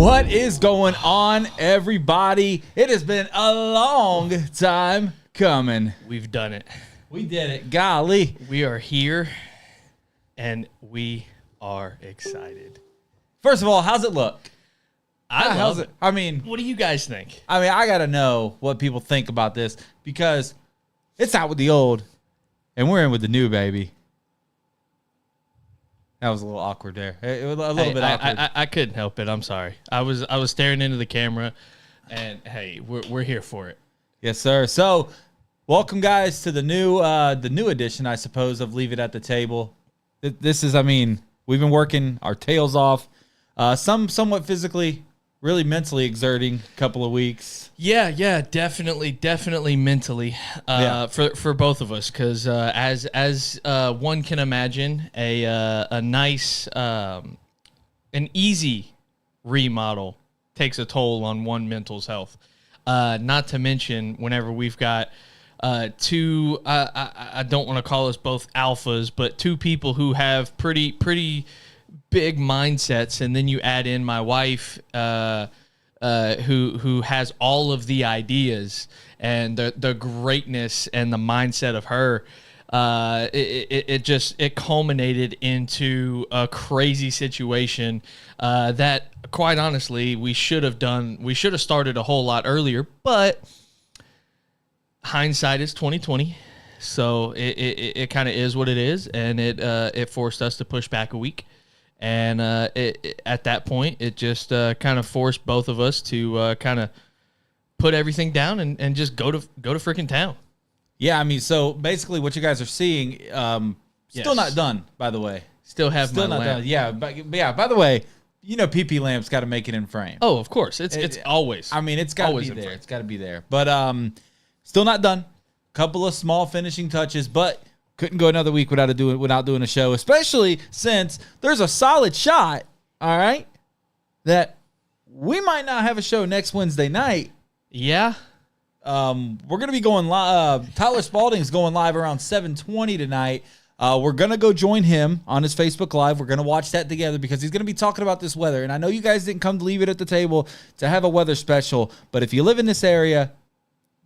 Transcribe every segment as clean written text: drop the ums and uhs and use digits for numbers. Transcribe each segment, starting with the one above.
What is going on, everybody? It has been a long time coming. We've done it. We did it. Golly. We are here, and we are excited. First of all, how's it look? I love it. I mean, What do you guys think? I got to know what people think about this because it's out with the old, and we're in with the new, baby. That was a little awkward there. It was a little bit awkward. I couldn't help it. I'm sorry. I was staring into the camera, and hey, we're here for it. Yes, sir. So, welcome, guys, to the new edition, I suppose, of Leave It at the Table. This is, we've been working our tails off, somewhat physically, really mentally exerting couple of weeks. Yeah, definitely mentally for both of us, because as one can imagine, a nice an easy remodel takes a toll on one mental's health. Not to mention whenever we've got two I don't want to call us both alphas, but two people who have pretty big mindsets, and then you add in my wife who has all of the ideas and the greatness and the mindset of her. It culminated into a crazy situation that, quite honestly, we should have started a whole lot earlier, but hindsight is 2020. So it kind of is what it is, and it forced us to push back a week. And at that point, it just kind of forced both of us to kind of put everything down and just go to freaking town. Yeah, so basically what you guys are seeing, still not done, by the way. Still have my not lamp. Done. Yeah, but by the way, PP lamp's got to make it in frame. Oh, of course. It's always. It's got to be there. It's got to be there. But still not done. Couple of small finishing touches, but couldn't go another week without doing a show, especially since there's a solid shot, all right, that we might not have a show next Wednesday night. Yeah. We're going to be going live. Tyler Spalding's going live around 7:20 tonight. We're going to go join him on his Facebook Live. We're going to watch that together because he's going to be talking about this weather. And I know you guys didn't come to Leave It at the Table to have a weather special, but if you live in this area,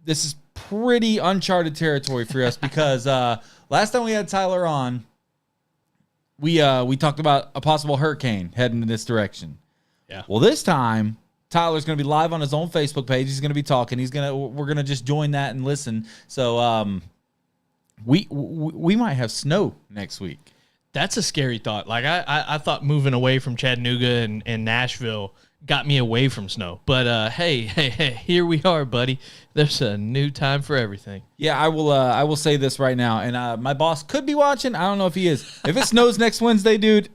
this is pretty uncharted territory for us because last time we had Tyler on, we talked about a possible hurricane heading in this direction. Yeah. Well, this time Tyler's going to be live on his own Facebook page. He's going to be talking. We're going to just join that and listen. So we might have snow next week. That's a scary thought. Like I thought moving away from Chattanooga and Nashville got me away from snow. But hey, here we are, buddy. There's a new time for everything. Yeah, I will say this right now, and my boss could be watching. I don't know if he is. If it snows next Wednesday, dude,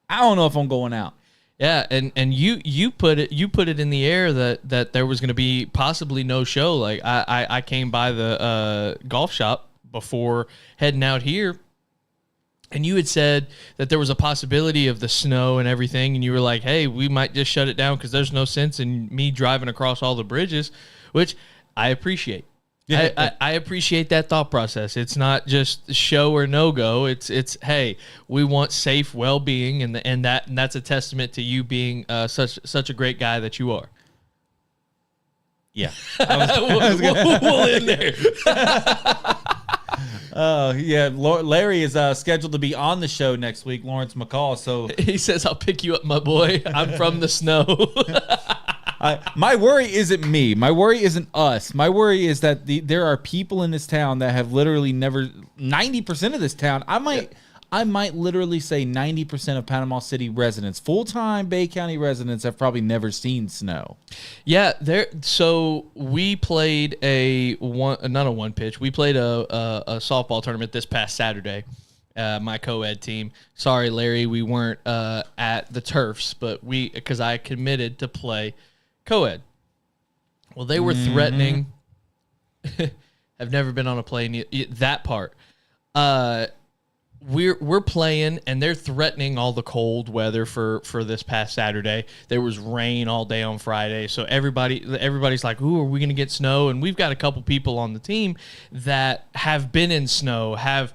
I don't know if I'm going out. Yeah, and you put it in the air that there was going to be possibly no show. Like I came by the golf shop before heading out here, and you had said that there was a possibility of the snow and everything, and you were like, hey, we might just shut it down because there's no sense in me driving across all the bridges, which I appreciate. Yeah. I appreciate that thought process. It's not just show or no go. It's hey, we want safe well-being, and that's a testament to you being such a great guy that you are. Yeah. We'll end there. Yeah, Larry is scheduled to be on the show next week, Lawrence McCall. So he says, I'll pick you up, my boy. I'm from the snow. My worry isn't me. My worry isn't us. My worry is that there are people in this town that have literally never, 90% of this town, I might literally say 90% of Panama City residents, full-time Bay County residents, have probably never seen snow. Yeah, so we played not a one pitch. We played a softball tournament this past Saturday. My co-ed team. Sorry, Larry, we weren't at the turfs, but because I committed to play co-ed. Well, they were threatening. I've never been on a plane. That part. We're playing, and they're threatening all the cold weather for this past Saturday. There was rain all day on Friday, so everybody's like, "Ooh, are we going to get snow?" And we've got a couple people on the team that have been in snow, have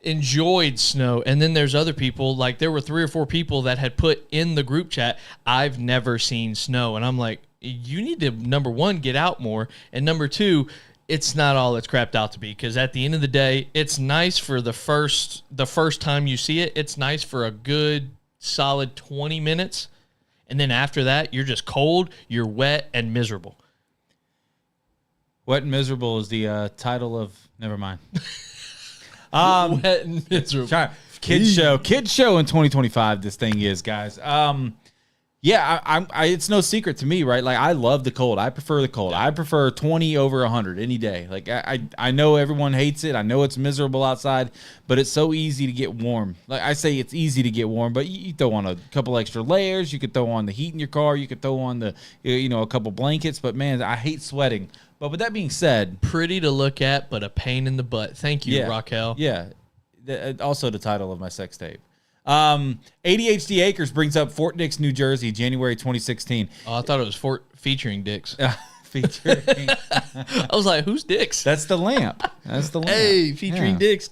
enjoyed snow. And then there's other people, like there were 3 or 4 people that had put in the group chat, I've never seen snow. And I'm like, you need to, number one, get out more. And number 2, it's not all it's crapped out to be. Because at the end of the day, it's nice for the first time you see it. It's nice for a good solid 20 minutes. And then after that, you're just cold, you're wet, and miserable. Wet and Miserable is the title of, never mind. Wet and miserable. Kids show in 2025. This thing is, guys. Yeah, it's no secret to me, right? Like, I love the cold. I prefer the cold. I prefer 20 over 100 any day. Like, I know everyone hates it. I know it's miserable outside, but it's so easy to get warm. Like I say, it's easy to get warm, but you throw on a couple extra layers. You could throw on the heat in your car. You could throw on a couple blankets. But man, I hate sweating. But with that being said, pretty to look at, but a pain in the butt. Thank you, Raquel. Yeah. Also the title of my sex tape. ADHD Acres brings up Fort Dix, New Jersey, January 2016. Oh, I thought it was Fort featuring Dix. Featuring. I was like, who's Dix? That's the lamp. Hey, featuring Dix.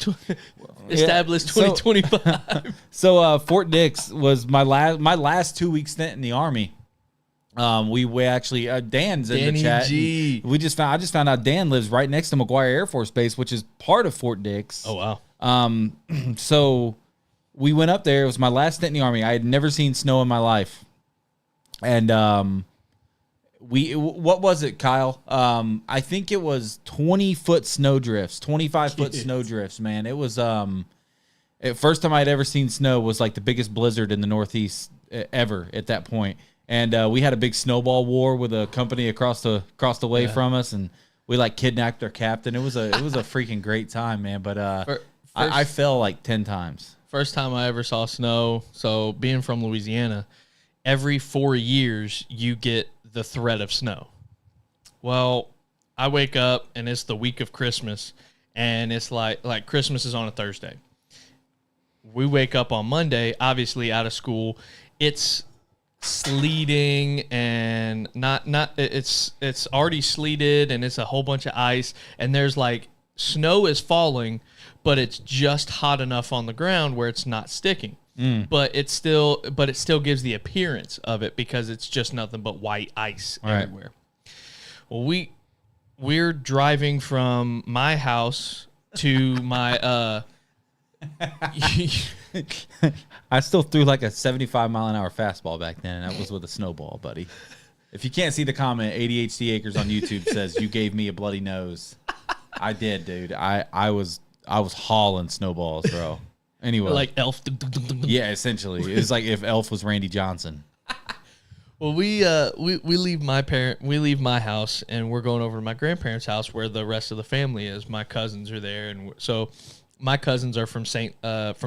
Established 2025. So Fort Dix was my last 2-week stint in the Army. We actually Dan's in the chat. G. I just found out Dan lives right next to McGuire Air Force Base, which is part of Fort Dix. Oh wow. So we went up there. It was my last stint in the Army. I had never seen snow in my life, and what was it, Kyle? I think it was 20-foot snow drifts, 25-foot snow drifts. Man, it was first time I'd ever seen snow was like the biggest blizzard in the Northeast ever at that point. And we had a big snowball war with a company across the way from us, and we like kidnapped their captain. It was a freaking great time, man. But I fell like 10 times. First time I ever saw snow. So being from Louisiana, every 4 years you get the threat of snow. Well, I wake up and it's the week of Christmas, and it's like Christmas is on a Thursday. We wake up on Monday, obviously out of school. It's sleeting and it's already sleeted, and it's a whole bunch of ice, and there's like snow is falling, but it's just hot enough on the ground where it's not sticking. But it still gives the appearance of it because it's just nothing but white ice everywhere. Well, we're driving from my house to my I still threw like a 75-mile-an-hour fastball back then, and that was with a snowball, buddy. If you can't see the comment, ADHD Acres on YouTube says you gave me a bloody nose. I did, dude. I was hauling snowballs, bro. Anyway, like Elf. Yeah, essentially, it was like if Elf was Randy Johnson. Well, we leave my house, and we're going over to my grandparents' house where the rest of the family is. My cousins are there, and so my cousins are from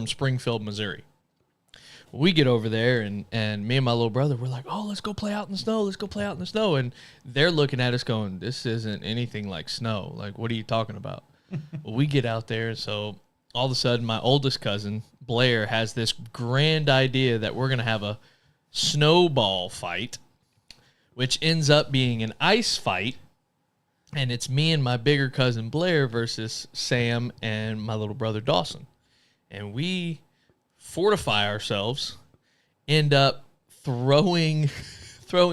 Springfield, Missouri. We get over there, and me and my little brother, we're like, oh, let's go play out in the snow. Let's go play out in the snow. And they're looking at us going, this isn't anything like snow. Like, what are you talking about? Well, we get out there, so all of a sudden, my oldest cousin, Blair, has this grand idea that we're going to have a snowball fight, which ends up being an ice fight. And it's me and my bigger cousin, Blair, versus Sam and my little brother, Dawson. And we fortify ourselves, end up throwing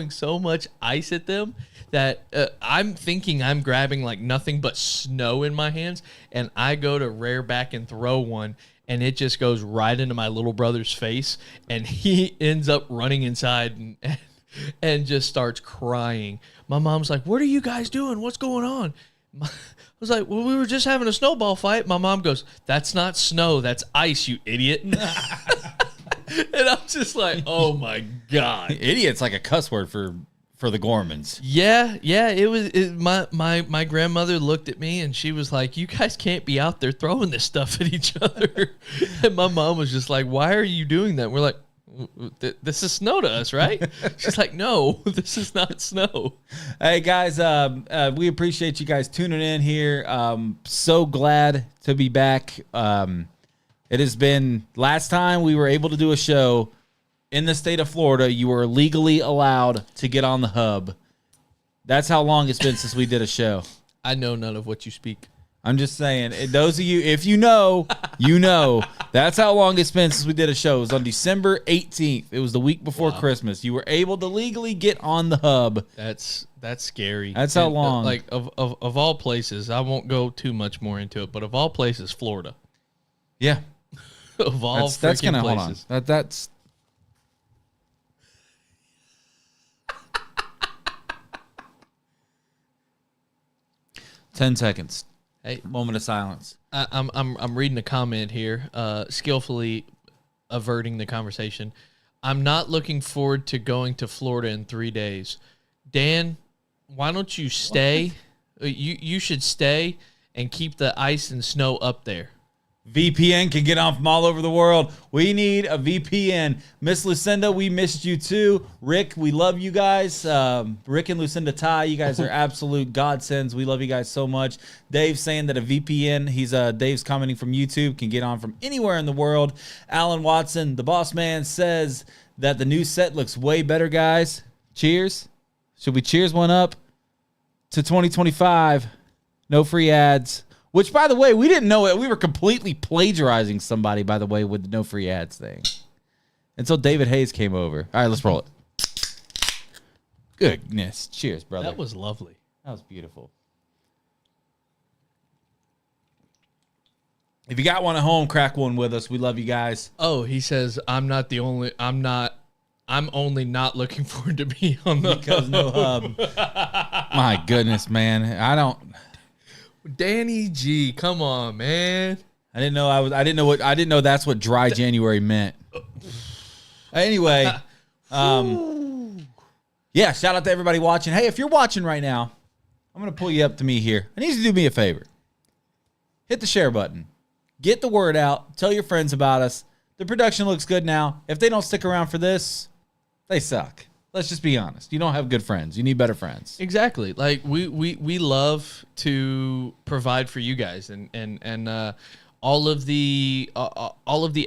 so much ice at them that I'm thinking I'm grabbing like nothing but snow in my hands, and I go to rear back and throw one, and it just goes right into my little brother's face, and he ends up running inside and just starts crying. My mom's like, what are you guys doing? What's going on? I was like, well, we were just having a snowball fight. My mom goes, that's not snow, that's ice, you idiot. And I'm just like, oh my God. Idiot's like a cuss word for the Gormans. Yeah. It was my grandmother looked at me and she was like, you guys can't be out there throwing this stuff at each other. And my mom was just like, why are you doing that? We're like, this is snow to us, right? She's like, no, this is not snow. Hey guys, we appreciate you guys tuning in here. So glad to be back. It has been, last time we were able to do a show in the state of Florida, you were legally allowed to get on the hub. That's how long it's been since we did a show. I know none of what you speak. I'm just saying. Those of you, if you know, you know. That's how long it's been since we did a show. It was on December 18th. It was the week before Christmas. You were able to legally get on the hub. That's scary. That's how long. Like of all places, I won't go too much more into it, but of all places, Florida. Yeah. Of all that's freaking gonna places. hold on. That's 10 seconds. Hey, Moment of silence. I'm reading a comment here, skillfully averting the conversation. I'm not looking forward to going to Florida in 3 days. Dan, why don't you stay? You should stay and keep the ice and snow up there. VPN can get on from all over the world. We need a VPN. Miss Lucinda, we missed you too. Rick, we love you guys. Rick and Lucinda Ty, you guys are absolute godsends. We love you guys so much. Dave's saying that a VPN, Dave's commenting from YouTube, can get on from anywhere in the world. Alan Watson, the boss man, says that the new set looks way better, guys. Cheers. Should we cheers one up to 2025? No free ads. Which, by the way, we didn't know it. We were completely plagiarizing somebody, by the way, with the no free ads thing. Until David Hayes came over. All right, let's roll it. Goodness. Cheers, brother. That was lovely. That was beautiful. If you got one at home, crack one with us. We love you guys. Oh, he says, I'm only not looking forward to be on the Because no hub. My goodness, man. Danny G, come on, man. I didn't know that's what dry January meant. Anyway, yeah, shout out to everybody watching. Hey, if you're watching right now, I'm going to pull you up to me here. I need you to do me a favor. Hit the share button. Get the word out. Tell your friends about us. The production looks good now. If they don't stick around for this, they suck. Let's just be honest. You don't have good friends. You need better friends. Exactly. Like we love to provide for you guys, and all of the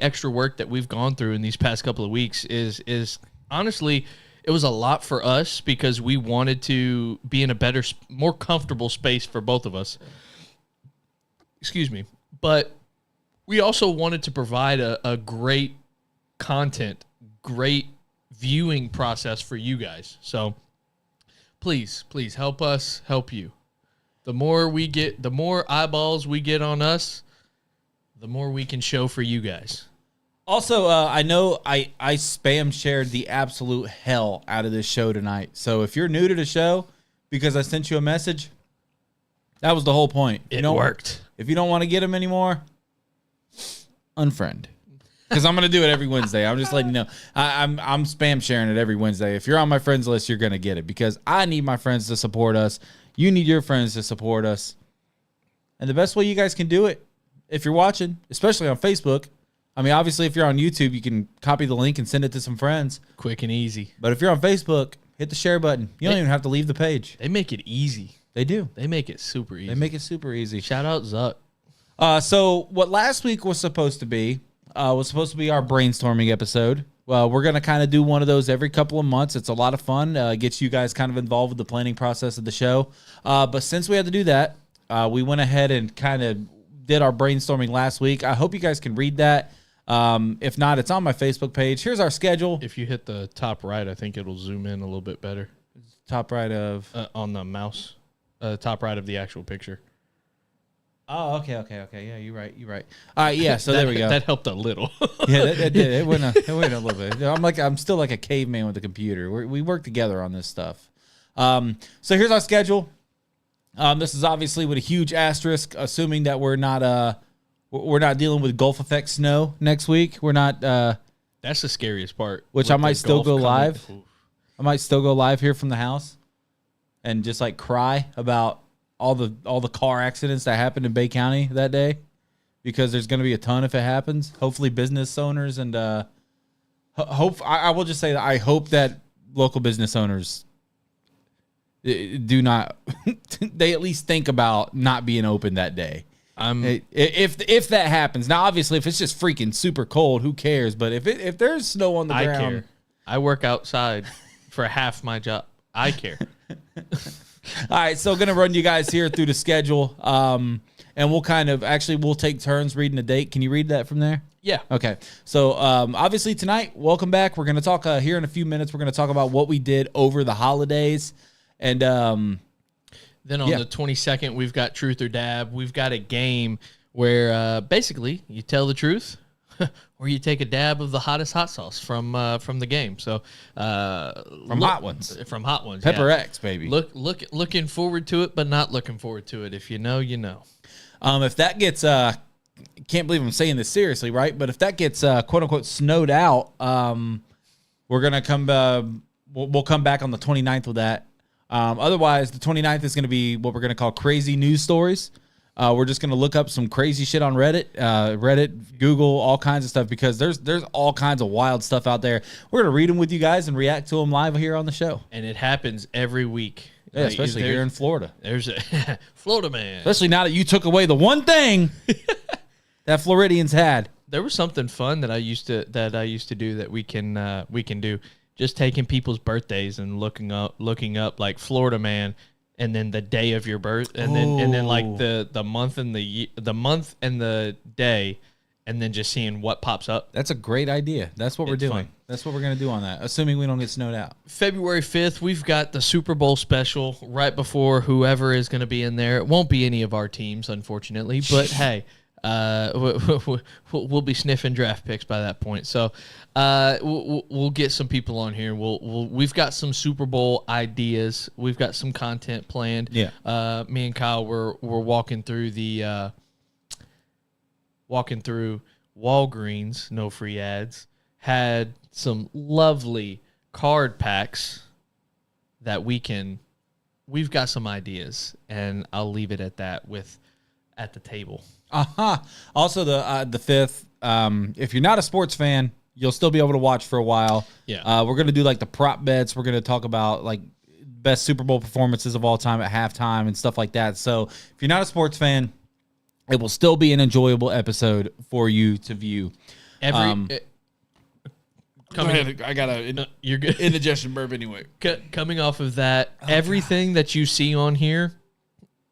extra work that we've gone through in these past couple of weeks is honestly, it was a lot for us because we wanted to be in a better, more comfortable space for both of us. Excuse me, but we also wanted to provide a great content, great viewing process for you guys. So please help us help you. The more eyeballs we get on us, the more we can show for you guys. Also, I know I spam shared the absolute hell out of this show tonight. So if you're new to the show because I sent you a message, that was the whole point. It worked. If you don't want to get them anymore, unfriend. Because I'm going to do it every Wednesday. I'm just letting you know. I'm spam sharing it every Wednesday. If you're on my friends list, you're going to get it. Because I need my friends to support us. You need your friends to support us. And the best way you guys can do it, if you're watching, especially on Facebook, I mean, obviously, if you're on YouTube, you can copy the link and send it to some friends. Quick and easy. But if you're on Facebook, hit the share button. You don't even have to leave the page. They make it easy. They do. They make it super easy. They make it super easy. Shout out Zuck. So what last week was supposed to be our brainstorming episode. Well, we're going to kind of do one of those every couple of months. It's a lot of fun. Gets you guys kind of involved with the planning process of the show. But since we had to do that, we went ahead and kind of did our brainstorming last week. I hope you guys can read that. If not, it's on my Facebook page. Here's our schedule. If you hit the top right, I think it'll zoom in a little bit better. Top right of? On the mouse. Top right of the actual picture. Oh, okay. Yeah, you're right. All right, yeah, so there we go. That helped a little. Yeah, that did. It went a little bit. I'm still like a caveman with a computer. We work together on this stuff. So here's our schedule. This is obviously with a huge asterisk, assuming that we're not dealing with Gulf effect snow next week. We're not. That's the scariest part. Which I might still go live. I might still go live here from the house, and just like cry about all the car accidents that happened in Bay County that day, because there's going to be a ton if it happens. Hopefully business owners and I will just say that I hope that local business owners do not they at least think about not being open that day. If that happens. Now obviously if it's just freaking super cold, who cares? But if there's snow on the ground, I care. I work outside for half my job. I care. All right, so going to run you guys here through the schedule. And and we'll take turns reading the date. Can you read that from there? Yeah. Okay. So obviously tonight, welcome back. We're going to talk here in a few minutes. We're going to talk about what we did over the holidays. And then on the 22nd, we've got Truth or Dab. We've got a game where basically you tell the truth or you take a dab of the hottest hot sauce from the game. So Hot Ones. From Hot Ones. Pepper yeah. X, baby. Looking forward to it, but not looking forward to it. If you know, you know. If that gets can't believe I'm saying this seriously, right? But if that gets quote unquote snowed out, we're gonna come. We'll come back on the 29th with that. Otherwise, the 29th is gonna be what we're gonna call crazy news stories. We're just gonna look up some crazy shit on Reddit, Google, all kinds of stuff because there's all kinds of wild stuff out there. We're gonna read them with you guys and react to them live here on the show. And it happens every week. Yeah, especially here in Florida. There's a Florida man. Especially now that you took away the one thing that Floridians had. There was something fun that I used to do that we can do. Just taking people's birthdays and looking up like Florida man, and then the day of your birth, and then like the month and the month and the day, and then just seeing what pops up. That's a great idea. That's what we're doing. Fun. That's what we're going to do on that, assuming we don't get snowed out. February 5th, we've got the Super Bowl special right before whoever is going to be in there. It won't be any of our teams, unfortunately, but hey, we'll be sniffing draft picks by that point. So we'll get some people on here. We've got some Super Bowl ideas. We've got some content planned. Yeah. Me and Kyle we're walking through Walgreens, no free ads. Had some lovely card packs that we've got some ideas, and I'll leave it at that at the table. Also, the 5th, if you're not a sports fan, you'll still be able to watch for a while. Yeah. We're going to do like the prop bets. We're going to talk about like best Super Bowl performances of all time at halftime and stuff like that. So if you're not a sports fan, it will still be an enjoyable episode for you to view. I got you're good. indigestion burp anyway. Coming off of that, everything that you see on here,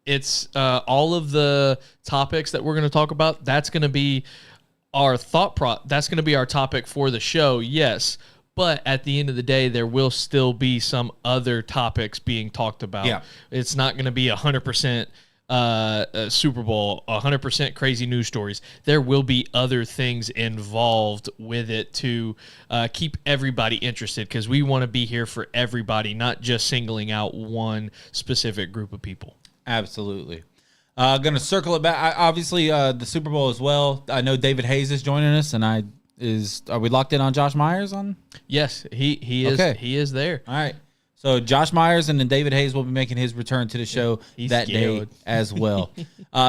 it's all of the topics that we're going to talk about. That's going to be our that's going to be our topic for the show. Yes. But at the end of the day, there will still be some other topics being talked about. Yeah. It's not going to be 100% Super Bowl, 100% crazy news stories. There will be other things involved with it to keep everybody interested, because we want to be here for everybody, not just singling out one specific group of people. Absolutely. Going to circle it back. Obviously, the Super Bowl as well. I know David Hayes is joining us, and are we locked in on Josh Myers on? Yes, he is. Okay. He is there. All right. So Josh Myers and then David Hayes will be making his return to the show that day as well.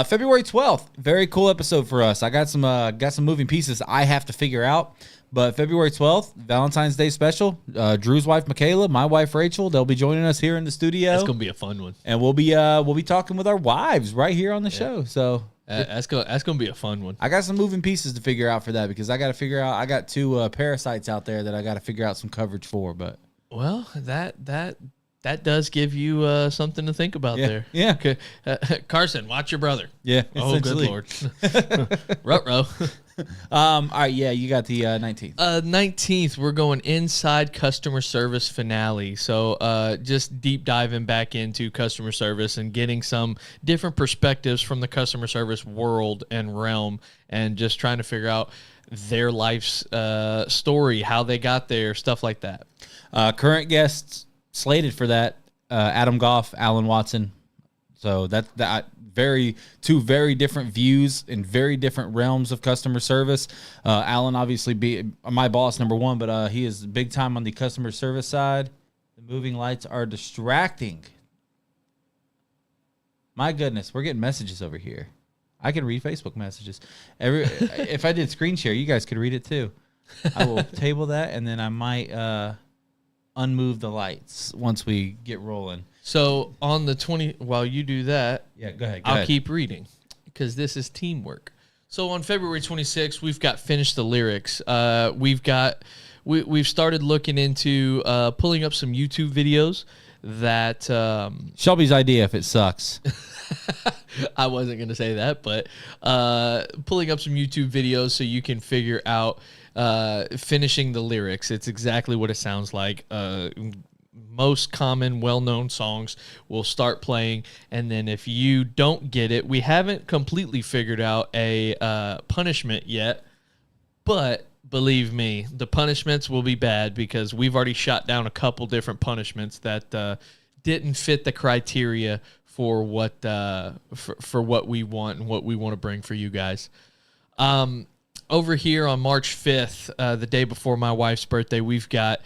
February 12th, very cool episode for us. I got some moving pieces I have to figure out. But February 12th, Valentine's Day special. Drew's wife Michaela, my wife Rachel, they'll be joining us here in the studio. That's gonna be a fun one, and we'll be talking with our wives right here on the show. So that's gonna be a fun one. I got some moving pieces to figure out for that, because I got to figure out. I got 2 parasites out there that I got to figure out some coverage for. But well, that does give you something to think about there. Yeah. Okay. Carson, watch your brother. Yeah. Oh, good Lord. Ruh-roh. All right. Yeah. You got the 19th. 19th, we're going inside customer service finale. So just deep diving back into customer service and getting some different perspectives from the customer service world and realm, and just trying to figure out their life's story, how they got there, stuff like that. Current guests slated for that, Adam Goff, Alan Watson. So that two very different views in very different realms of customer service. Alan obviously be my boss, number one, but he is big time on the customer service side. The moving lights are distracting. My goodness, we're getting messages over here. I can read Facebook messages. If I did screen share, you guys could read it too. I will table that, and then I might unmove the lights once we get rolling. So on the 20, while you do that, yeah, go ahead. I'll keep reading, because this is teamwork. So on February 26th, we've got Finish the Lyrics. We've started looking into pulling up some YouTube videos that Shelby's idea if it sucks. I wasn't going to say that, but pulling up some YouTube videos so you can figure out finishing the lyrics. It's exactly what it sounds like. Most common, well-known songs will start playing, and then if you don't get it, we haven't completely figured out a punishment yet, but believe me, the punishments will be bad because we've already shot down a couple different punishments that didn't fit the criteria for what for what we want and what we want to bring for you guys. Over here on March 5th, the day before my wife's birthday, we've got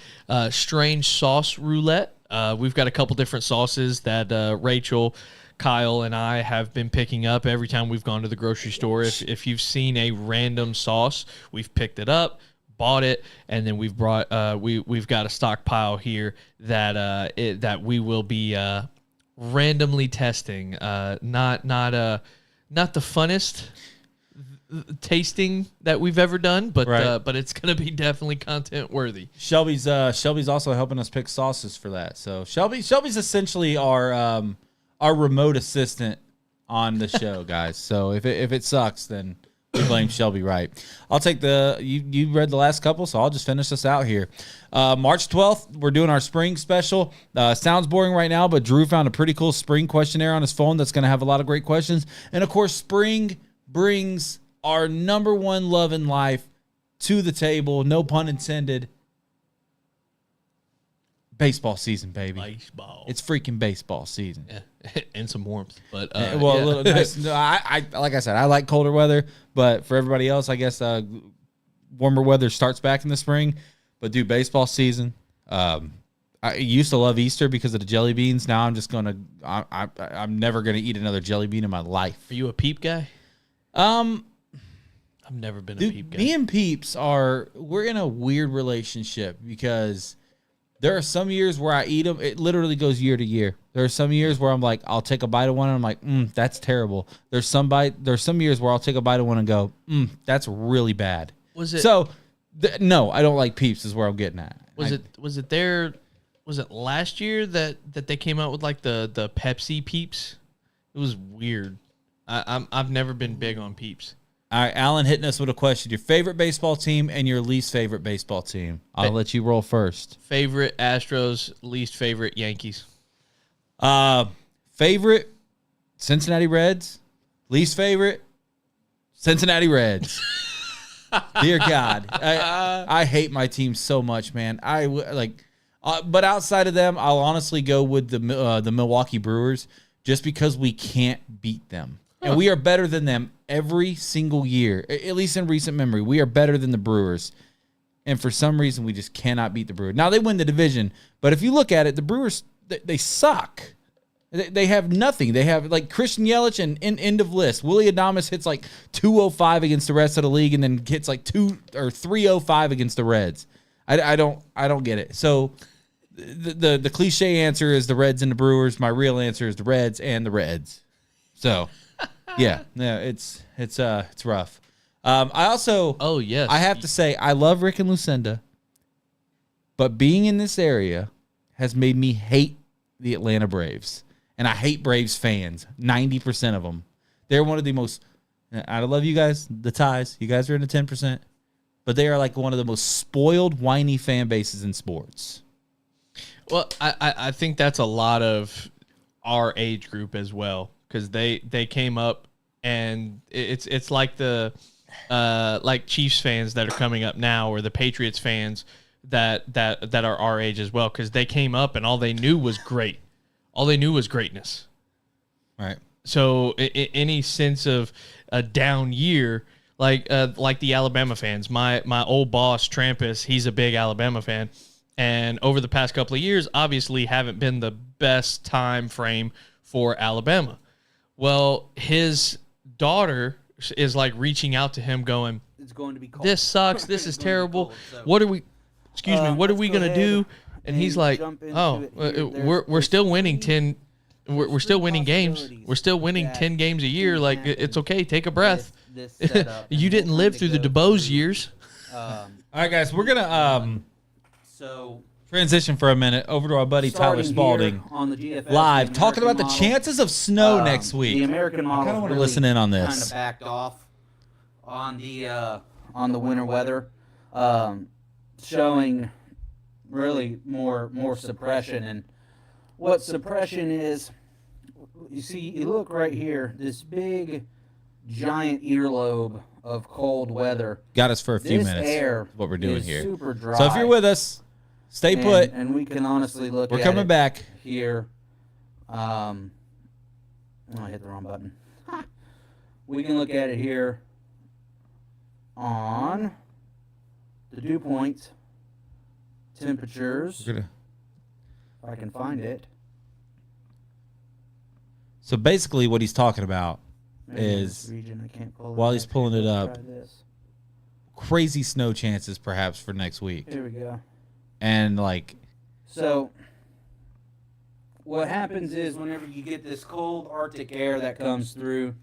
strange sauce roulette. We've got a couple different sauces that Rachel, Kyle, and I have been picking up every time we've gone to the grocery store. If you've seen a random sauce, we've picked it up, bought it, and then we've brought we've got a stockpile here that that we will be randomly testing. Not the funnest tasting that we've ever done, but Right. But it's gonna be definitely content worthy. Shelby's also helping us pick sauces for that. So Shelby's essentially our remote assistant on the show, guys. So if it sucks, then we blame Shelby, right? I'll take you read the last couple, so I'll just finish this out here. March 12th, we're doing our spring special. Sounds boring right now, but Drew found a pretty cool spring questionnaire on his phone that's going to have a lot of great questions. And of course, spring brings our number one love in life to the table, no pun intended. Baseball season, baby. Baseball. It's freaking baseball season. Yeah. And some warmth, but A yeah. little nice. No, I like I said, I like colder weather, but for everybody else, I guess warmer weather starts back in the spring. But dude, baseball season. I used to love Easter because of the jelly beans. Now I'm just gonna. I'm never gonna eat another jelly bean in my life. Are you a peep guy? I've never been a Dude, peep guy. me and Peeps we're in a weird relationship because there are some years where I eat them. It literally goes year to year. There are some years where I'm like, I'll take a bite of one and I'm like, that's terrible. There's some years where I'll take a bite of one and go, that's really bad. Was it So, no, I don't like Peeps is where I'm getting at. Was it last year that they came out with like the Pepsi Peeps? It was weird. I've never been big on Peeps. All right, Alan hitting us with a question. Your favorite baseball team and your least favorite baseball team. I'll let you roll first. Favorite Astros, least favorite Yankees. Favorite Cincinnati Reds, least favorite Cincinnati Reds. Dear God, I hate my team so much, man. But outside of them, I'll honestly go with the Milwaukee Brewers just because we can't beat them. And we are better than them every single year, at least in recent memory. We are better than the Brewers. And for some reason, we just cannot beat the Brewers. Now, they win the division. But if you look at it, the Brewers, they suck. They have nothing. They have, like, Christian Yelich and end of list. Willie Adames hits, like, 205 against the rest of the league and then hits, like, 305 against the Reds. I don't get it. So the cliche answer is the Reds and the Brewers. My real answer is the Reds and the Reds. So... Yeah, it's rough. I also yes, I have to say I love Rick and Lucinda, but being in this area has made me hate the Atlanta Braves, and I hate Braves fans. 90% of them, they're one of the most. I love you guys, the Ties. You guys are in the 10%, but they are like one of the most spoiled, whiny fan bases in sports. Well, I think that's a lot of our age group as well. Because they came up and it's like the like Chiefs fans that are coming up now or the Patriots fans that are our age as well, because they came up and all they knew was great. All they knew was greatness. Right. So any sense of a down year, like the Alabama fans, my old boss Trampus, he's a big Alabama fan, and over the past couple of years, obviously haven't been the best time frame for Alabama. Well, his daughter is like reaching out to him going, it's going to be cold. this sucks. This is terrible. Cold, so. What are we, what are we going to do? And he's like, jump into we're still winning 10. We're still winning games. possibilities We're still winning that 10 games a year. can Like, happen it's okay. Take a breath. This setup, You and didn't we're live going through to the go DeBose through, years. All right, guys, we're gonna So Transition for a minute over to our buddy Tyler Starting Spalding here on the GFS, live, the talking about the American model. chances of snow next The week. American model kinda wanna really listen in on Kind this. of backed off on the winter weather, showing really more suppression. And what suppression is, you look right here, this big giant earlobe of cold weather. Got us for a few This minutes. air What we're doing is here. super dry. So if you're with us, stay put. and we can honestly look. We're at coming it back. here. I hit the wrong button. We can look at it here on the dew point temperatures. We're gonna- If I can find it. So basically, what he's talking about Maybe in is this region, I can't pull while up. he's pulling it Let's up, try this. crazy snow chances perhaps for next week. Here we go. And like, So, what happens is whenever you get this cold Arctic air that comes through,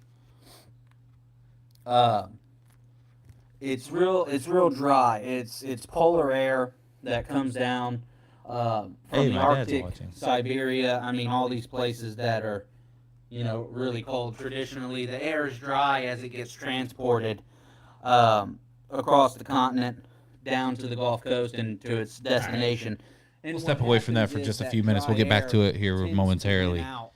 it's real dry. It's polar air that comes down from Hey, the my dad's Arctic, watching. Siberia. I mean, all these places that are, really cold. Traditionally, the air is dry as it gets transported across the continent down to the Gulf Coast and to its destination. And we'll what step away from that happens for is just a that few minutes. We'll dry get back air to it here tends to momentarily. win out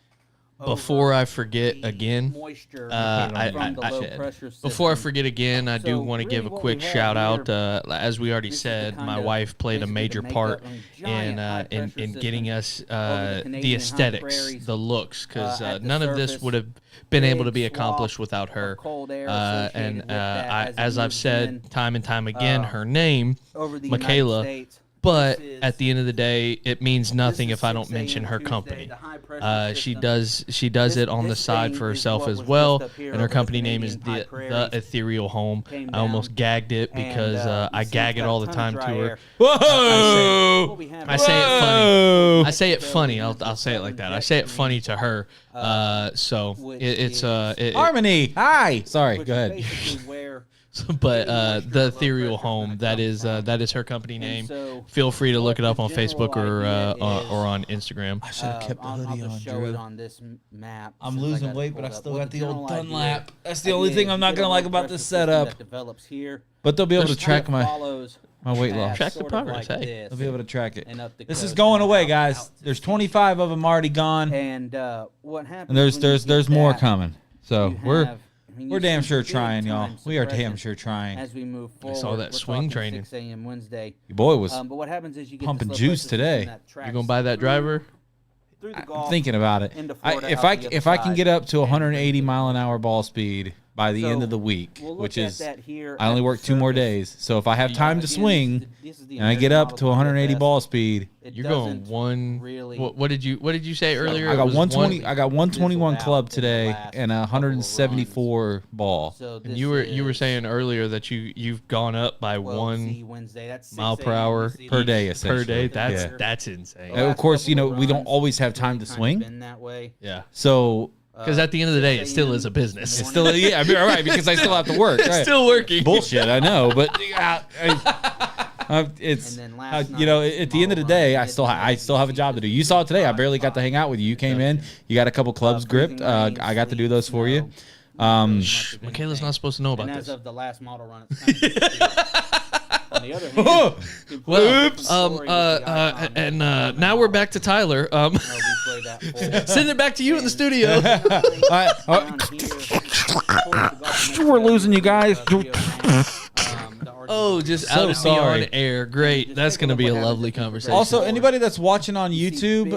Before over I forget the again, moisture I- from the I- low I- pressure before I system. forget again, I do So want to give a really what quick we have shout out. here, As we already this is the said, kind my of wife played a basically the major makeup part of a in giant high-pressure in getting system us over the the Canadian high aesthetics, prairies, the looks, because at the none of this surface, would have been able to big be swath accomplished without of her. cold air And associated with that I, it as I've moves said in time and time again, uh, her name, over the Michaela, United States. but This is- at the end of the day, it means nothing this is if I don't 6 mention a.m. her Tuesday, company. the high-pressure She system. does This- it on the this side thing for is herself what as was well, just up here and her over the company name is Canadian high the prairies. Ethereal Home. Came I almost down, gagged it because and, I you see gag it's it got all a the ton time of to dry her. air. whoa! What we have I say it Whoa! funny. I say it funny. I'll say it like that. I say it funny to her. So which it's Harmony, hi. Sorry, which go is ahead. basically where but moisture the low Ethereal pressure Home, kinda that is her company And name. so Feel free to look it what up the on Facebook general idea is- or on Instagram. I should have kept the I'll hoodie just on, show Drew. it on this map. I'm since I losing got it weight, but pulled I up. still What got the old general Dunlap. idea That's the only is thing you I'm not get a gonna low like about pressure this system setup. that develops here. But they'll be able to It track my follows weight path loss. Track the sort of progress, like hey. this. They'll be able to track it. And up the This is coast going and away, out guys. to There's sea. 25 of them already gone, And what happens? and there's when you there's get more that, coming. So you we're have- I mean, we're you damn see sure big trying, y'all. time We are damn suppression sure trying. as we move forward. saw that We're swing talking training. 6 a.m. Wednesday. Your boy was But what happens is you get pumping this low juice pressure today. system that tracks You gonna buy that through- driver? through the I'm Gulf thinking about it. into I, Florida if out I the if other I can side. get up to 180 mile an hour ball speed by the end So, of the week, we'll look which at is that here I only at work the 2 more surface. days. So if I have time to Again, swing this is the and I get American up model to 180 GFS. ball speed, It You're going doesn't one. really. What did you say earlier? I It got was 120. one- I got 121 fizzled out club in the today last and a couple of 174 ball. So And this you were is saying earlier that you've gone up by 12Z Wednesday. That's 6 mile per a.m. hour You see per these day, per essentially. day. Yeah. That's insane. The Of last course, you know couple of we don't runs, always have time to it's kinda swing. been that way. Yeah. So Because at the end of the day, it 6 still a.m. is a business. it's still yeah, I mean, all right because I still have to work. It's Right. still working. Bullshit, I know, but it's And then last you know night, at the end of the day, I still have a job to do. You saw it today. I barely got to hang out with you. You came in, you got a couple clubs gripped. I got to do those for you. Shh, Michaela's not supposed to know about And as this. of the last model run, it's kind of on the other hand, Well, Oops. and now we're back to Tyler. we play that full. Send it back to you in the studio. We're losing you guys. Oh, just So out of sorry. on air. Great. Just That's take a going to look be a what happens lovely if you conversation. Also, Forward. anybody that's watching on You see YouTube,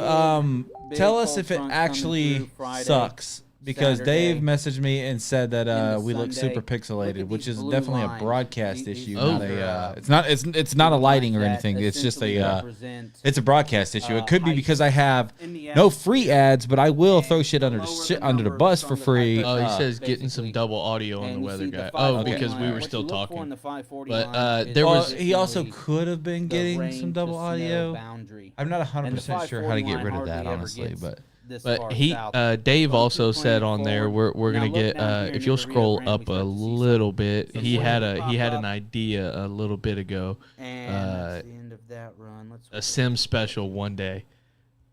big tell us cold if it front coming actually through Friday, sucks. Because Saturday, Dave messaged me and said that into we look Sunday. super Look pixelated, at which these is blue definitely a lines. broadcast These issue, lines not are, a. It's not a lighting or that anything. It's just essentially a. represent, It's a broadcast issue. It could be height because I have in the no atmosphere. free ads, but I will throw And shit under the lower shit the under the number, bus for stronger free. high Oh, he pressure. says getting some basically. double audio on And the you weather see the guy. 540 Oh, because we line. were What still you look for talking. in the 540 But, line is there was- He also basically could have been the getting rain some to double snow audio. boundary. I'm not And the 100% sure how to 540 get line rid of hardly that, ever honestly. gets But this far But he, south. Dave But also keep said playing on there, forward. we're Now gonna look get down here if near you'll the Rio scroll Grande, up we a start to see little bit. some He had flames a pop he had up. an idea a little bit ago. And that's the end of that. that run. Let's A sim special one day.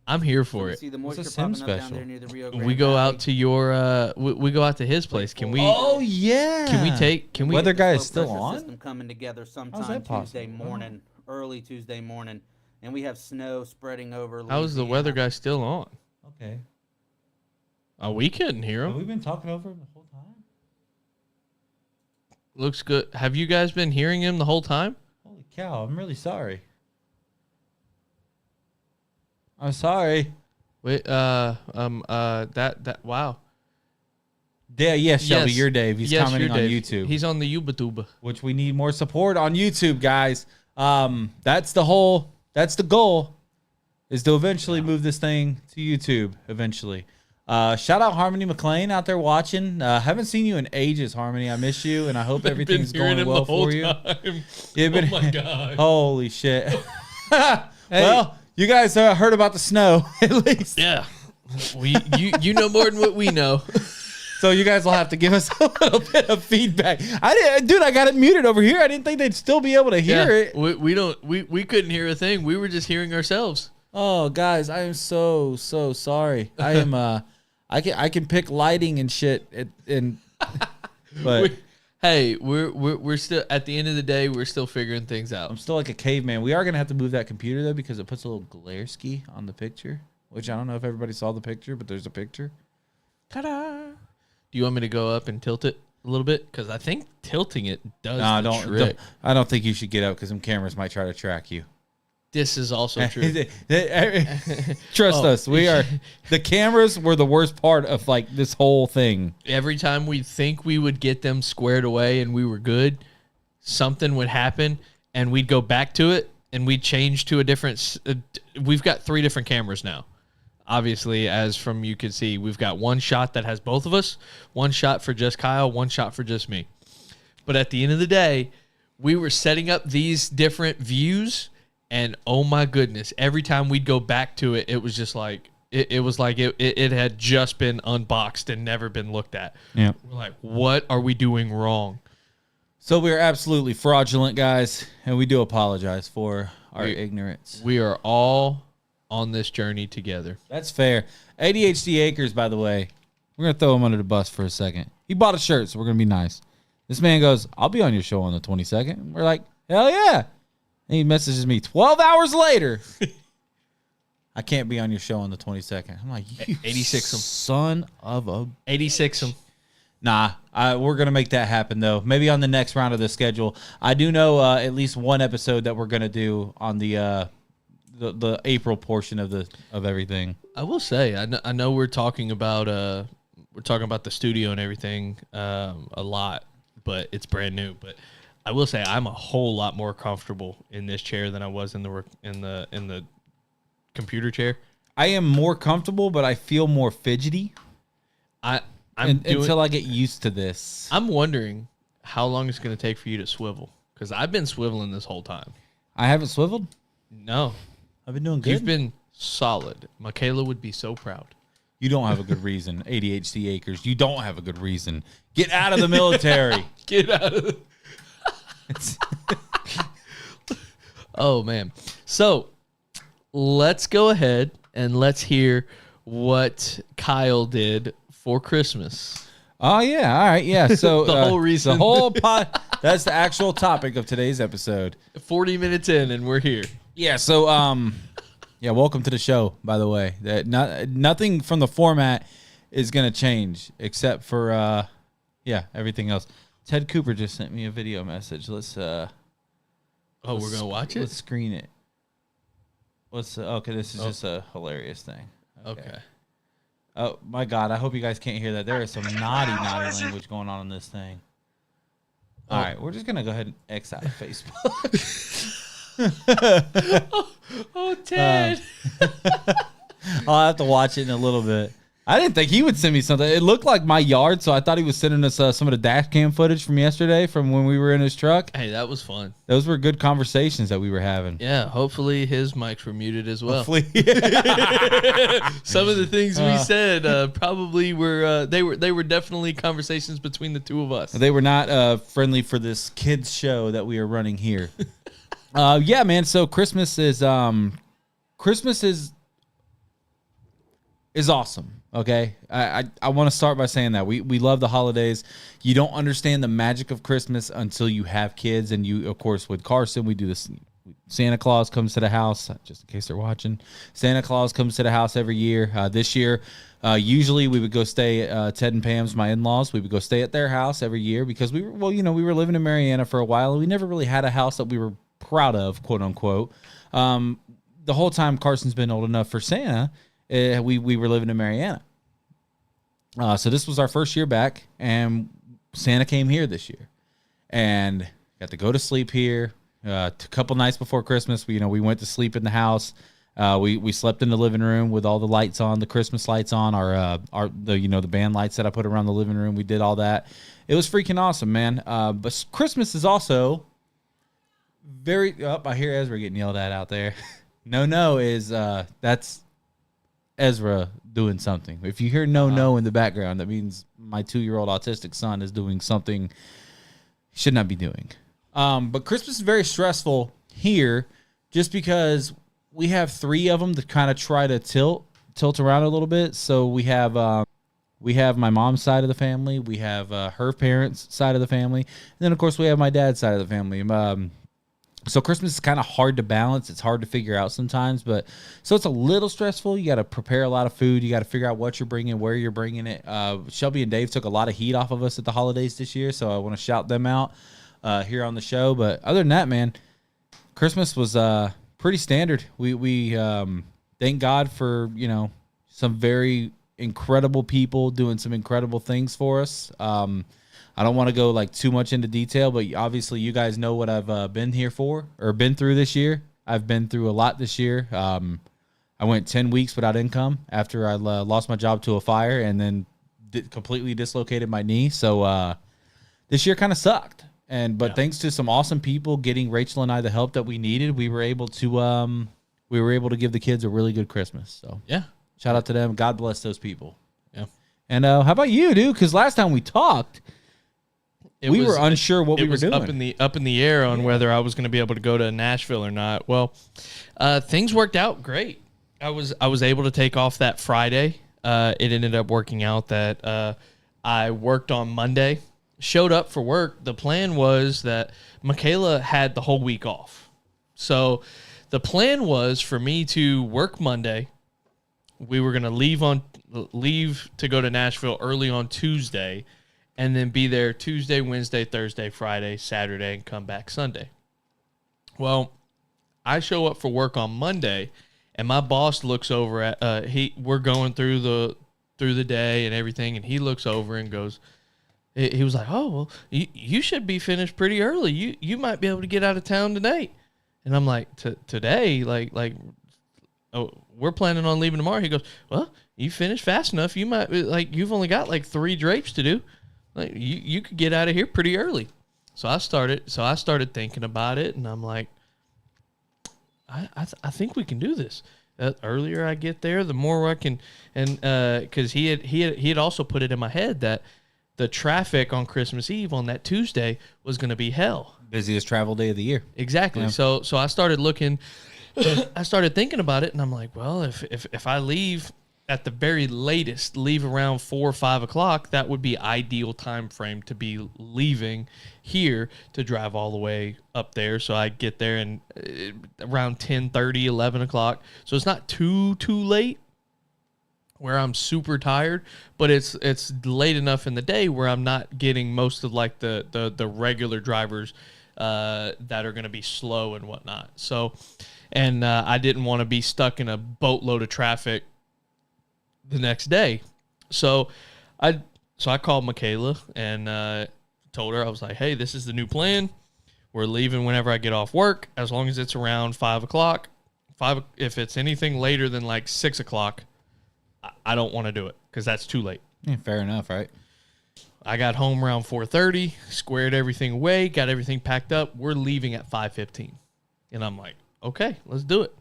I'm here for it. see the What's a moisture sim popping up down special? there near the Rio Grande We go Valley. out to your we go out to his place. Can we Oh yeah. can we Weather guy Low is still pressure on? System coming together sometime that Tuesday possible? morning, early Tuesday morning, and we have snow spreading over. How is the weather guy still on? Okay. Oh, we couldn't hear Have him. we been talking over him the whole time? Looks good. Have you guys been hearing him the whole time? Holy cow! I'm really sorry. I'm sorry. Wait, that wow. Yeah, yes, Shelby, Yes. you're Dave. He's Yes, commenting you're on Dave. YouTube, He's on the YouTube. which we need more support on YouTube, guys. That's the goal, is to eventually move this thing to YouTube eventually. Shout out Harmony McLean out there watching. Haven't seen you in ages, Harmony. I miss you, and I hope everything's going well for you. You've been, Oh my god. holy shit. Well, you guys heard about the snow at least. Yeah. You know more than what we know. So you guys will have to give us a little bit of feedback. I got it muted over here. I didn't think they'd still be able to hear it. We couldn't hear a thing. We were just hearing ourselves. Oh, guys, I am so sorry. I am I can pick lighting and shit but Hey, we're still at the end of the day. We're still figuring things I'm out. still like a caveman. We are gonna have to move that computer though because it puts a little glare ski on the picture, which I don't know if everybody saw the picture, but there's a picture. Ta-da! Do you want me to go up and tilt it a little bit? Because I think tilting it does No, the don't. trick. I don't think you should get up because some cameras might try to track you. This is also true. Trust Oh. us, we are. The cameras were the worst part of like this whole thing. Every time we think we would get them squared away and we were good, something would happen and we'd go back to it and we'd change to a different. We've got 3 different cameras now. Obviously, as from you can see, we've got one shot that has both of us, one shot for just Kyle, one shot for just me. But at the end of the day, we were setting up these different views, and oh my goodness, every time we'd go back to it, it was just like it was like it had just been unboxed and never been looked at. Yeah. We're like, what are we doing wrong? So we're absolutely fraudulent, guys, and we do apologize for our ignorance. We are all on this journey together. That's fair. ADHD Acres, by the way, we're gonna throw him under the bus for a second. He bought a shirt, so we're gonna be nice. This man goes, "I'll be on your show on the 22nd." We're like, "Hell yeah!" And he messages me 12 hours later. I can't be on your show on the 22nd. I'm like, you 86 'em. son of a. 86 them. Nah, we're gonna make that happen though. Maybe on the next round of the schedule. I do know at least one episode that we're gonna do on the April portion of everything. I will say, I know we're talking about the studio and everything a lot, but it's brand new. But I will say I'm a whole lot more comfortable in this chair than I was in the computer chair. I am more comfortable, but I feel more fidgety until I get used to this. I'm wondering how long it's going to take for you to swivel, because I've been swiveling this whole time. I haven't swiveled. No, I've been doing good. you've been solid. Michaela would be so proud. You don't have a good reason. ADHD Acres. You don't have a good reason. Get out of the military. Get out of the... Oh, man. So let's go ahead and let's hear what Kyle did for Christmas. Oh yeah, all right, yeah. So The whole reason. the whole that's the actual topic of today's episode. 40 minutes in and we're here. Yeah. So yeah. Welcome to the show. By the way, that nothing from the format is gonna change except for everything else. Ted Cooper just sent me a video message. Let's Oh, we're going to watch Let's it? screen it. Okay, this is just a hilarious thing. Okay. Oh my God! I hope you guys can't hear that. There is some naughty language going on in this thing. All right, we're just gonna go ahead and X out of Facebook. Oh, Ted. I'll have to watch it in a little bit. I didn't think he would send me something. It looked like my yard, so I thought he was sending us some of the dash cam footage from yesterday, from when we were in his truck. Hey, that was fun. Those were good conversations that we were having. Yeah, hopefully his mics were muted as well. Hopefully. Some of the things we said probably were they were definitely conversations between the two of us. They were not friendly for this kids show that we are running here. Yeah, man. So Christmas is awesome. Okay, I want to start by saying that we love the holidays. You don't understand the magic of Christmas until you have kids, and you, of course, with Carson, we do this. Santa Claus comes to the house, just in case they're watching. Santa Claus comes to the house every year. This year, usually we would go stay at Ted and Pam's, my in-laws. We would go stay at their house every year because we were living in Marianna for a while, and we never really had a house that we were proud of, quote unquote. The whole time Carson's been old enough for Santa, we were living in Marianna. So this was our first year back, and Santa came here this year, and got to go to sleep here. A couple nights before Christmas, we went to sleep in the house. We slept in the living room with all the lights on, the Christmas lights on, the band lights that I put around the living room. We did all that. It was freaking awesome, man. But Christmas is also very. Oh, I hear Ezra getting yelled at out there. No is that's Ezra doing something. If you hear no in the background, that means my 2-year-old autistic son is doing something he should not be doing. But Christmas is very stressful here just because we have 3 of them to kind of try to tilt around a little bit. So we have my mom's side of the family. We have her parents' side of the family. And then, of course, we have my dad's side of the family. So Christmas is kind of hard to balance. It's hard to figure out sometimes. So it's a little stressful. You got to prepare a lot of food. You got to figure out what you're bringing, where you're bringing it. Shelby and Dave took a lot of heat off of us at the holidays this year, so I want to shout them out here on the show. But other than that, man, Christmas was pretty standard. We thank God for some very incredible people doing some incredible things for us. I don't want to go too much into detail, but obviously you guys know what I've been through this year. I've been through a lot this year. I went 10 weeks without income after I lost my job to a fire and then completely dislocated my knee. So this year kind of sucked. But thanks to some awesome people getting Rachel and I the help that we needed, we were able to give the kids a really good Christmas. So Yeah. shout out to them. God bless those people. Yeah. And how about you, dude? Because last time we talked, we were unsure what we were doing. Up in the air on whether I was going to be able to go to Nashville or not. Well, things worked out great. I was able to take off that Friday. It ended up working out that I worked on Monday, showed up for work. The plan was that Michaela had the whole week off. So the plan was for me to work Monday. We were going to leave to go to Nashville early on Tuesday, and then be there Tuesday, Wednesday, Thursday, Friday, Saturday, and come back Sunday. Well, I show up for work on Monday, and my boss looks over at we're going through the day and everything, and he looks over and goes, he was like, "Oh, well, you should be finished pretty early. You might be able to get out of town tonight." And I'm like, "Today, like, oh, we're planning on leaving tomorrow." He goes, "Well, you finished fast enough. You might you've only got 3 drapes to do. Like you could get out of here pretty early." So I started thinking about it, and I'm like, I think we can do this. The earlier I get there, the more I can, and because he had also put it in my head that the traffic on Christmas Eve on that Tuesday was going to be hell. Busiest travel day of the year. Exactly. Yeah. So I started looking, I started thinking about it, and I'm like, well, if I leave at the very latest, leave around 4 or 5 o'clock, that would be ideal time frame to be leaving here to drive all the way up there. So I get there and around 10:30, 11 o'clock. So it's not too late where I'm super tired, but it's late enough in the day where I'm not getting most of the regular drivers that are going to be slow and whatnot. So, and I didn't want to be stuck in a boatload of traffic the next day. So I called Michaela and told her, I was like, "Hey, this is the new plan. We're leaving whenever I get off work, as long as it's around 5 o'clock. If it's anything later than 6 o'clock, I don't want to do it because that's too late." Yeah, fair enough, right? I got home around 4:30, squared everything away, got everything packed up. We're leaving at 5:15. And I'm like, okay, let's do it.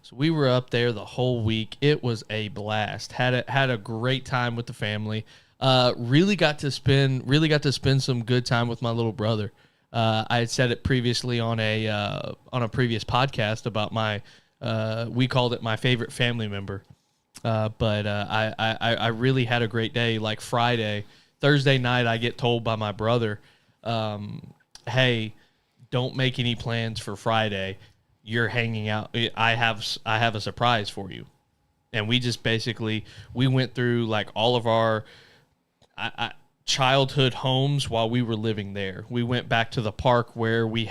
So we were up there the whole week. It was a blast. Had a great time with the family. Really got to spend some good time with my little brother. I had said it previously on a previous podcast about my we called it my favorite family member. But I really had a great day. Like Thursday night, I get told by my brother, hey, don't make any plans for Friday. You're hanging out. I have a surprise for you. And we just basically, we went through like all of our childhood homes while we were living there. We went back to the park where we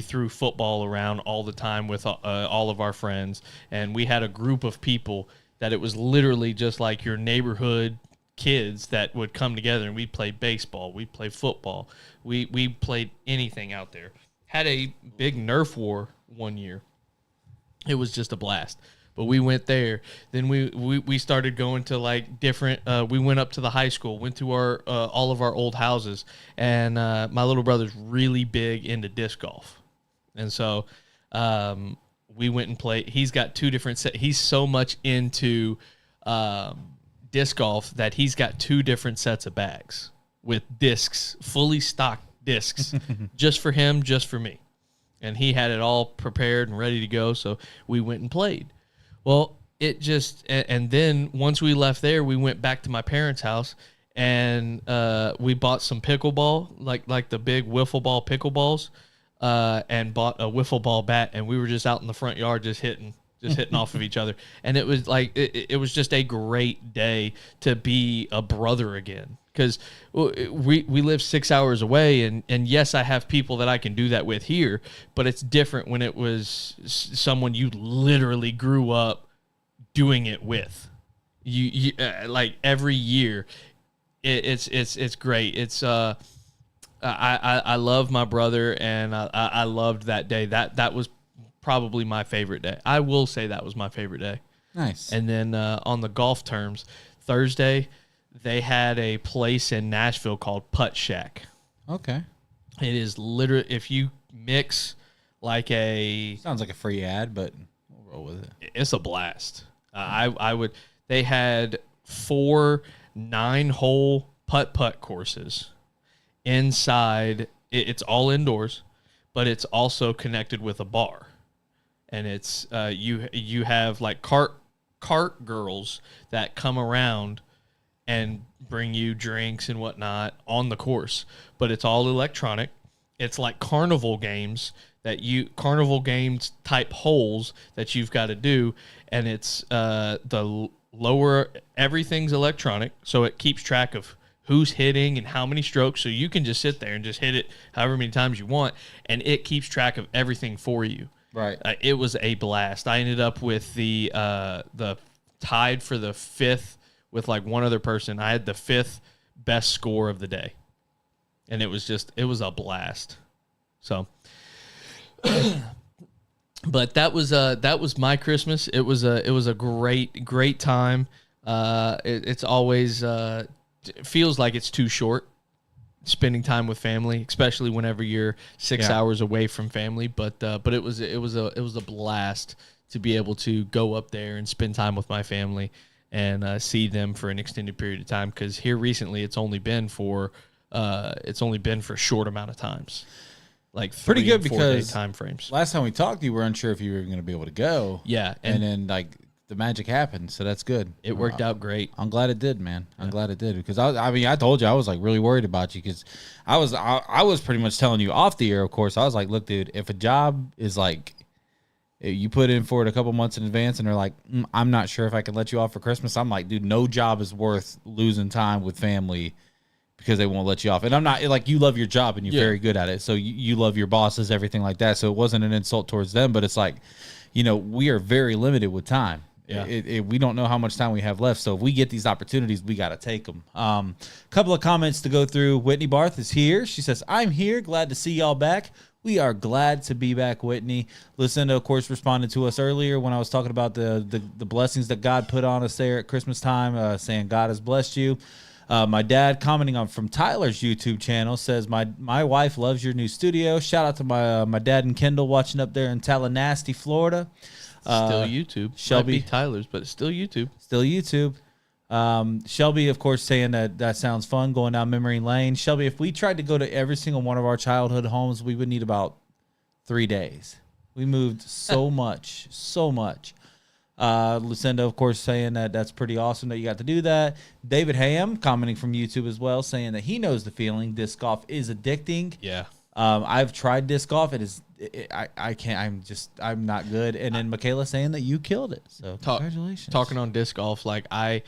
threw football around all the time with all of our friends. And we had a group of people that it was literally just like your neighborhood kids that would come together, and we'd play baseball, we'd play football, we played anything out there. Had a big Nerf war one year. It was just a blast. But we went there. Then we started going to like different. We went up to the high school, went to our all of our old houses, and my little brother's really big into disc golf, and so we went and played. He's got two different sets. He's so much into disc golf that he's got two different sets of bags with discs, fully stocked discs, just for him, just for me, and he had it all prepared and ready to go. So we went and played. Well, it just, and then once we left there, we went back to my parents' house, and we bought some pickleball, like the big wiffle ball pickleballs, and bought a wiffle ball bat, and we were just out in the front yard just hitting off of each other. And it was like, it was just a great day to be a brother again. Because we live 6 hours away, and yes, I have people that I can do that with here, but it's different when it was someone you literally grew up doing it with. You like every year, it's great. It's I love my brother, and I loved that day. That was probably my favorite day. I will say that was my favorite day. Nice. And then on the golf terms, Thursday, they had a place in Nashville called Putt Shack. Okay. It is literally, if you mix like sounds like a free ad, but we'll roll with it. It's a blast. They had 4 9-hole putt courses inside. It's all indoors, but it's also connected with a bar. And it's, you have like cart girls that come around and bring you drinks and whatnot on the course, but it's all electronic. It's like carnival games type holes that you've got to do, and it's the lower, everything's electronic, so it keeps track of who's hitting and how many strokes, so you can just sit there and just hit it however many times you want, and it keeps track of everything for you. Right. It was a blast. I ended up with the tied for the 5th with like one other person. I had the 5th best score of the day, and it was a blast. So, but that was my Christmas. It was a great time. It's always it feels like it's too short spending time with family, especially whenever you're 6 hours away from family. But it was a blast to be able to go up there and spend time with my family and see them for an extended period of time. Because here recently, it's only been for a short amount of times, like 3 pretty good and 4 day because time frames. Last time we talked, you were unsure if you were going to be able to go. Yeah, and then like the magic happened, so that's good. It worked out great. I'm glad it did, man. I'm glad it did because I told you I was like really worried about you because I was pretty much telling you off the air. Of course, I was like, look, dude, if a job is like you put in for it a couple months in advance and they're like, I'm not sure if I can let you off for Christmas. I'm like, dude, no job is worth losing time with family because they won't let you off. And I'm not like, you love your job and you're very good at it. So you love your bosses, everything like that. So it wasn't an insult towards them, but it's like, we are very limited with time. Yeah. We don't know how much time we have left. So if we get these opportunities, we got to take them. Couple of comments to go through. Whitney Barth is here. She says, I'm here. Glad to see y'all back. We are glad to be back, Whitney. Lucinda, of course, responded to us earlier when I was talking about the blessings that God put on us there at Christmas time, saying God has blessed you. My dad, commenting on from Tyler's YouTube channel, says, my wife loves your new studio. Shout out to my dad and Kendall watching up there in Tallahassee, Florida. Still YouTube. Shelby might be Tyler's, but it's still YouTube. Still YouTube. Shelby, of course, saying that sounds fun, going down memory lane. Shelby, if we tried to go to every single one of our childhood homes, we would need about 3 days. We moved so much, so much. Lucinda, of course, saying that's pretty awesome that you got to do that. David Ham commenting from YouTube as well, saying that he knows the feeling. Disc golf is addicting. Yeah. I've tried disc golf. I can't. I'm not good. And then Michaela saying that you killed it. So congratulations. Talking on disc golf, like I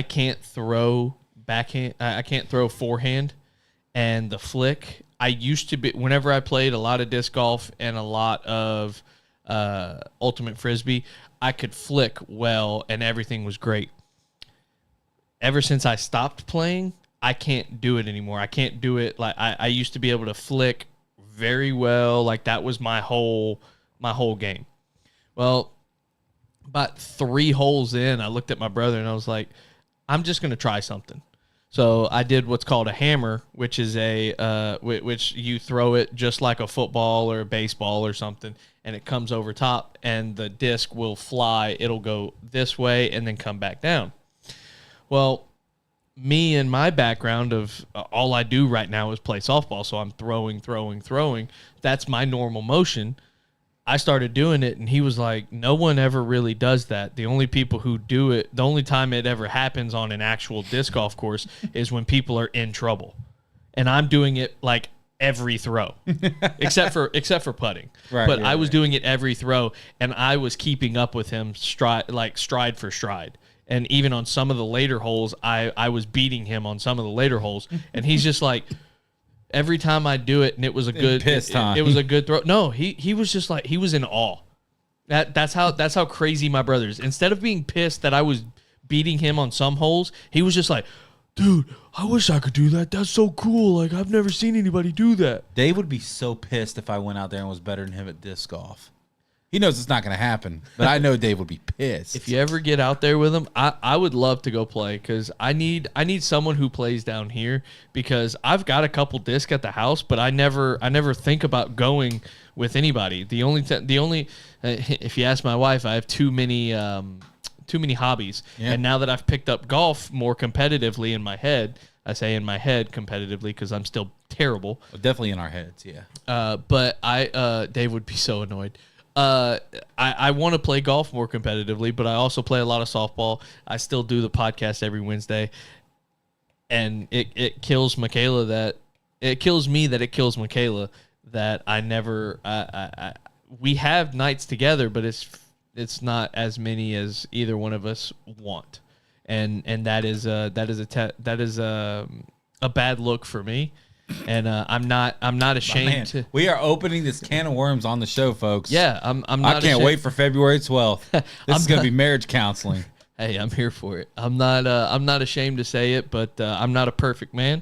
can't throw backhand. I can't throw forehand, and the flick. I used to be, whenever I played a lot of disc golf and a lot of ultimate frisbee, I could flick well and everything was great. Ever since I stopped playing, I can't do it anymore. I can't do it like I used to be able to flick very well. Like that was my whole game. Well, about 3 holes in, I looked at my brother and I was like, I'm just going to try something. So I did what's called a hammer, which is which you throw it just like a football or a baseball or something, and it comes over top, and the disc will fly. It'll go this way and then come back down. Well, me and my background of all I do right now is play softball, so I'm throwing. That's my normal motion. I started doing it, and he was like, no one ever really does that. The only people who do it, the only time it ever happens on an actual disc golf course is when people are in trouble. And I'm doing it like every throw, except for putting. Right, but yeah, I was right. doing it every throw, and I was keeping up with him stride for stride. And even on some of the later holes, I was beating him on some of the later holes. And he's just like, every time I do it, and it was a good it was a good throw. No, he was just like, he was in awe. That's how crazy my brother is. Instead of being pissed that I was beating him on some holes, he was just like, dude, I wish I could do that. That's so cool. Like, I've never seen anybody do that. Dave would be so pissed if I went out there and was better than him at disc golf. He knows it's not going to happen, but I know Dave would be pissed. If you ever get out there with him, I would love to go play, because I need someone who plays down here, because I've got a couple discs at the house, but I never think about going with anybody. The only if you ask my wife, I have too many hobbies, and now that I've picked up golf more competitively in my head, I say in my head competitively because I'm still terrible. Well, definitely in our heads, yeah. But Dave would be so annoyed. I want to play golf more competitively, but I also play a lot of softball. I still do the podcast every Wednesday, and it kills Michaela that it kills me that it kills Michaela that I never. We have nights together, but it's not as many as either one of us want, and that is a bad look for me. And I'm not ashamed to. We are opening this can of worms on the show, folks. Yeah, I'm not. I can't ashamed. wait for February 12th. This is going to be marriage counseling. Hey, I'm here for it. I'm not ashamed to say it, but I'm not a perfect man.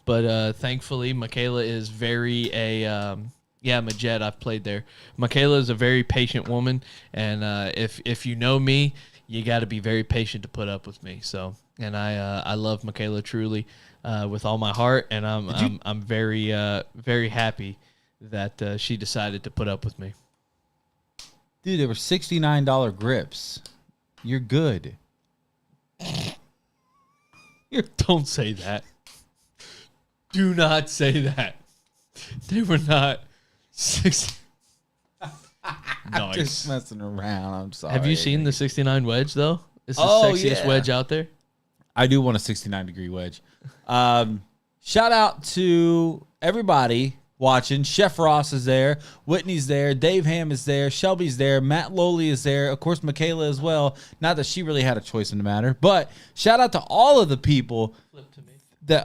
But thankfully, Michaela is Majet, I've played there. Michaela is a very patient woman, and if you know me, you got to be very patient to put up with me. So, and I love Michaela truly. With all my heart, and I'm very very happy that she decided to put up with me. Dude, there were $69 grips. You're good. Don't say that. Do not say that. They were not 60. Nice. Just messing around. I'm sorry. Have you seen the 69 wedge though? It's the Oh, sexiest yeah. wedge out there. I do want a 69-degree wedge. Shout out to everybody watching. Chef Ross is there. Whitney's there. Dave Ham is there. Shelby's there. Matt Lowley is there. Of course, Michaela as well. Not that she really had a choice in the matter, but shout out to all of the people. Flip to me.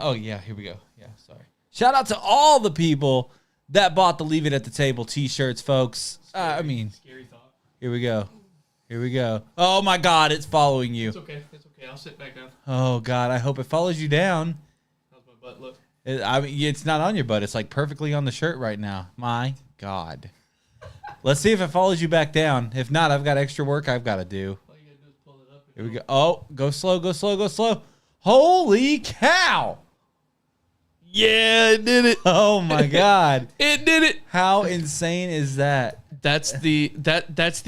Oh, yeah, here we go. Yeah, sorry. Shout out to all the people that bought the Leave It at the Table t-shirts, folks. Scary thought. Here we go. Here we go. Oh, my God, it's following you. It's okay. I'll sit back down. Oh, God, I hope it follows you down. How's my butt look? It's not on your butt. It's like perfectly on the shirt right now. My God. Let's see if it follows you back down. If not, I've got extra work I've got to do. All you gotta do is pull it up. Here we go. Oh, go slow, go slow, go slow. Holy cow. Yeah, it did it. Oh, my God. It did it. How insane is that? That's the it's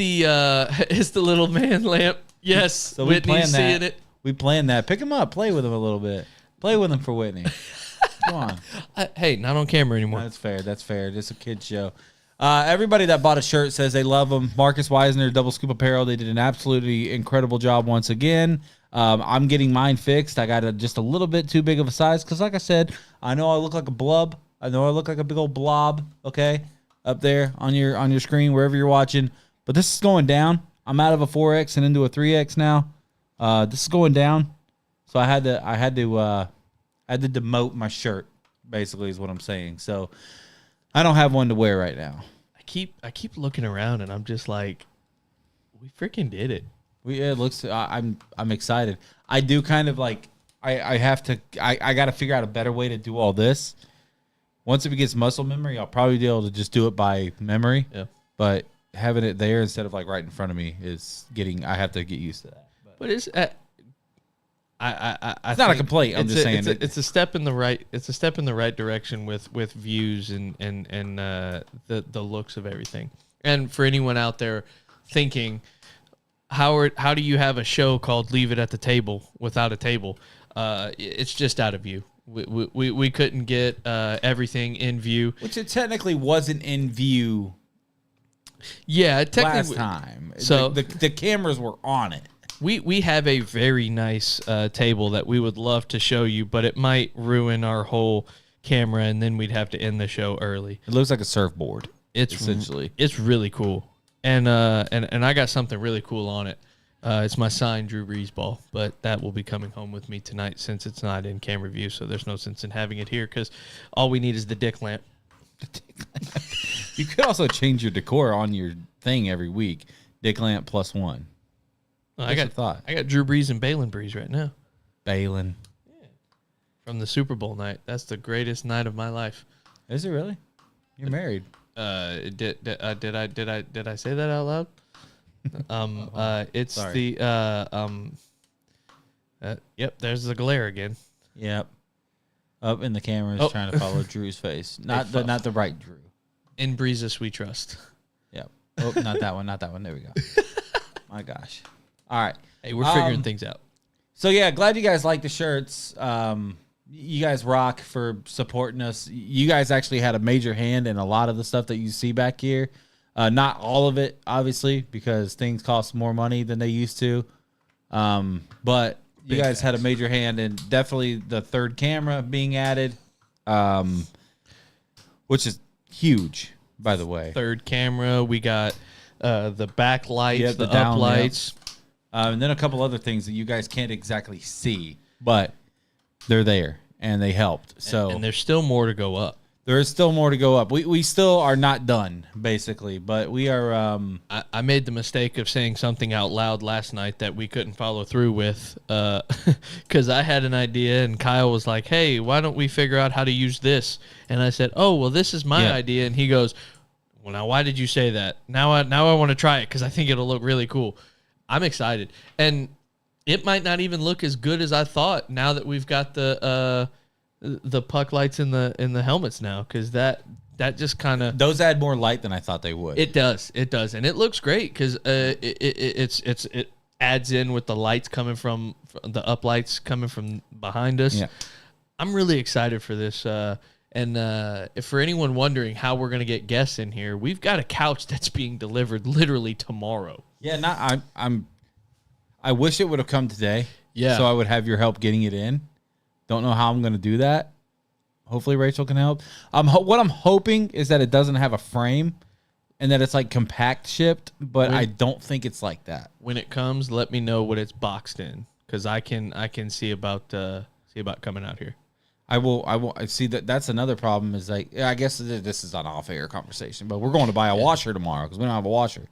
the little man lamp. Yes, So we Whitney's planned that. seeing it. We planned that. Pick him up. Play with him a little bit. Play with him for Whitney. Come on. Hey, not on camera anymore. That's fair. That's fair. Just a kid show. Everybody that bought a shirt says they love them. Marcus Wisner, Double Scoop Apparel. They did an absolutely incredible job once again. I'm getting mine fixed. I got just a little bit too big of a size because, like I said, I know I look like a blub. I know I look like a big old blob. Okay, up there on your screen wherever you're watching. But this is going down. I'm out of a 4X and into a 3X now. This is going down. So I had to demote my shirt. Basically, is what I'm saying. So I don't have one to wear right now. I keep looking around and I'm just like, we freaking did it. It looks. I'm excited. I do kind of like. I have to. I got to figure out a better way to do all this. Once it gets muscle memory, I'll probably be able to just do it by memory. Yeah. But having it there instead of like right in front of me is getting. I have to get used to that. But it's. It's not a complaint. I'm just saying it's a step in the right. It's a step in the right direction with views and the looks of everything. And for anyone out there thinking, how do you have a show called Leave It at the Table without a table? It's just out of view. We couldn't get everything in view, which it technically wasn't in view. Yeah, technically last time. So the cameras were on it. We have a very nice table that we would love to show you, but it might ruin our whole camera, and then we'd have to end the show early. It looks like a surfboard. It's essentially it's really cool, and I got something really cool on it. It's my signed Drew Brees ball, but that will be coming home with me tonight since it's not in camera view, so there's no sense in having it here because all we need is the dick lamp. You could also change your decor on your thing every week. Dick lamp +1. I got Drew Brees and Balin Brees right now. Balin. Yeah. From the Super Bowl night. That's the greatest night of my life. Is it really? You're married. Did I say that out loud? It's Sorry. Yep, there's the glare again. Yep. Up in the camera is trying to follow Drew's face. Not the right Drew. In Breezes we trust. Yep. Oh, not that one. Not that one. There we go. My gosh. All right. Hey, we're figuring things out. So, yeah, glad you guys like the shirts. You guys rock for supporting us. You guys actually had a major hand in a lot of the stuff that you see back here. Not all of it, obviously, because things cost more money than they used to. But you guys had a major hand in definitely the third camera being added, which is huge, by the way. Third camera. We got the backlights, the down uplights. And then a couple other things that you guys can't exactly see, but they're there and they helped. So and there's still more to go up. There is still more to go up. We still are not done, basically, but we are. I made the mistake of saying something out loud last night that we couldn't follow through with because I had an idea and Kyle was like, hey, why don't we figure out how to use this? And I said, oh, well, this is my idea. And he goes, well, now why did you say that? Now I want to try it because I think it'll look really cool. I'm excited. And it might not even look as good as I thought now that we've got the puck lights in the helmets now, because that just kind of those add more light than I thought they would. It does, and it looks great because it adds in with the lights coming from the uplights coming from behind us. Yeah. I'm really excited for this. And if for anyone wondering how we're gonna get guests in here, we've got a couch that's being delivered literally tomorrow. Yeah, I wish it would have come today. Yeah, so I would have your help getting it in. Don't know how I'm going to do that. Hopefully Rachel can help. What I'm hoping is that it doesn't have a frame and that it's like compact shipped, but I don't think it's like that. When it comes, let me know what it's boxed in, because I can see about coming out here. I will. I see that's another problem. Is like, I guess this is an off-air conversation, but we're going to buy a washer tomorrow because we don't have a washer.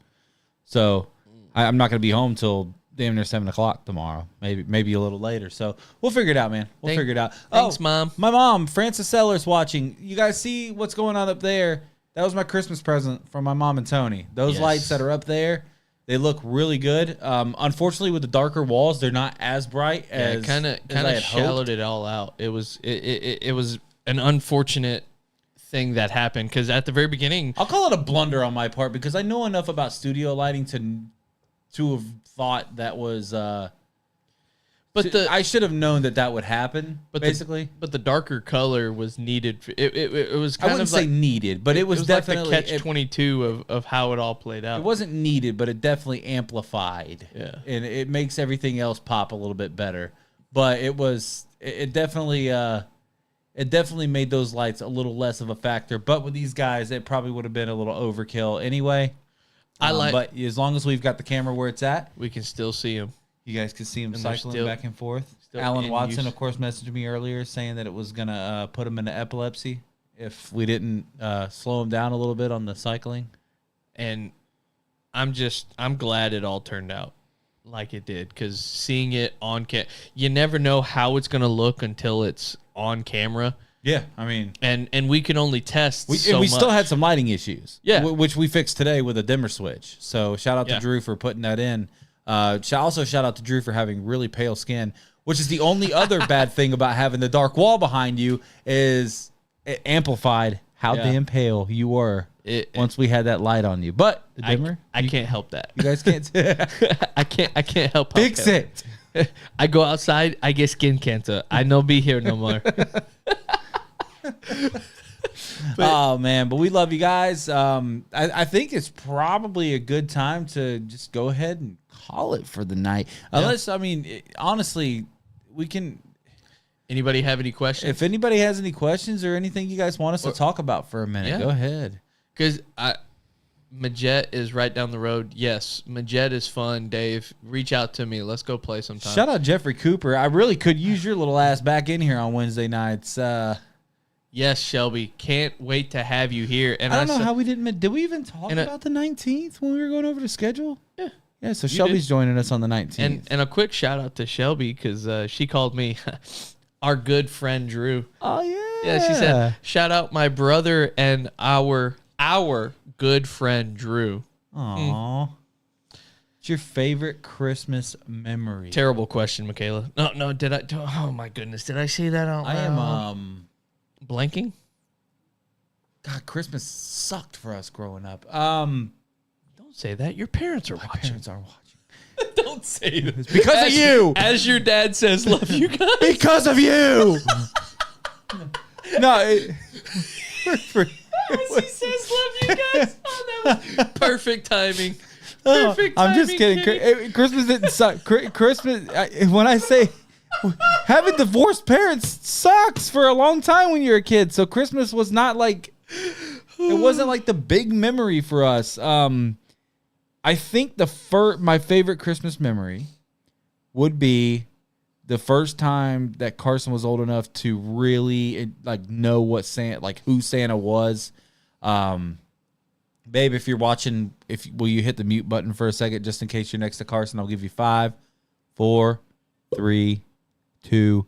So I'm not going to be home till damn near 7:00 tomorrow, maybe a little later. So we'll figure it out, man. We'll figure it out. Thanks, Mom. My mom, Frances Sellers, watching. You guys see what's going on up there? That was my Christmas present from my mom and Tony. Those lights that are up there, they look really good. Unfortunately, with the darker walls, they're not as bright as kind of shallowed it all out. It was an unfortunate thing that happened because at the very beginning, I'll call it a blunder on my part because I know enough about studio lighting to have thought that was But I should have known that would happen. But basically, but the darker color was needed. It was I kind wouldn't of say like, needed, but it was definitely like the catch-22 of how it all played out. It wasn't needed, but it definitely amplified. Yeah. And it makes everything else pop a little bit better. But it definitely made those lights a little less of a factor. But with these guys, it probably would have been a little overkill anyway. But as long as we've got the camera where it's at, we can still see them. you guys can see him And they're cycling still- back and forth. still Alan in Watson, use. of course, messaged me earlier saying that it was going to put him into epilepsy if we didn't slow him down a little bit on the cycling. And I'm glad it all turned out like it did, because seeing it on you never know how it's going to look until it's on camera. Yeah, I mean, And we can only test we so still much. had some lighting issues, Yeah. which we fixed today with a dimmer switch. So shout out to Yeah. Drew for putting that in. Also shout out to Drew for having really pale skin, which is the only other bad thing about having the dark wall behind you is it amplified how Yeah. damn pale you were once we had that light on you. But the dimmer, I can't help that. you guys can't I can't help how fix pale. it. I go outside, I get skin cancer. I no be here no more. Oh man, but we love you guys. I think it's probably a good time to just go ahead and call it for the night. Unless, I mean, honestly, we can. Anybody have any questions? If anybody has any questions or anything you guys want us to talk about for a minute, Yeah. go ahead. Because Majet is right down the road. Yes, Majet is fun. Dave, reach out to me. Let's go play sometime. Shout out Jeffrey Cooper. I really could use your little ass back in here on Wednesday nights. Yes, Shelby. Can't wait to have you here. And I don't know how we didn't. Did we even talk And about the 19th when we were going over the schedule? Yeah. Yeah. So You Shelby's did. joining us on the 19th. And a quick shout out to Shelby, because she called me our good friend Drew. oh yeah. Yeah, she said, shout out my brother and our good friend Drew. Aw. What's your favorite Christmas memory? Terrible question, Michaela. No, did I? Oh my goodness, did I say that out loud? I am blanking. God, Christmas sucked for us growing up. Don't say that. Your parents are My watching. parents are watching. Don't say that. It's because of you. As your dad says, love you guys. Because of you. No. As he says, love you guys. Oh, that was perfect timing. Oh, Perfect I'm just timing, kidding. Kenny. Christmas didn't suck. Christmas, when I say having divorced parents sucks for a long time when you're a kid. So Christmas was not like, it wasn't like the big memory for us. I think my favorite Christmas memory would be the first time that Carson was old enough to really like know what Santa, like who Santa was. Babe, if you're watching, will you hit the mute button for a second just in case you're next to Carson? I'll give you 5, 4, 3, 2.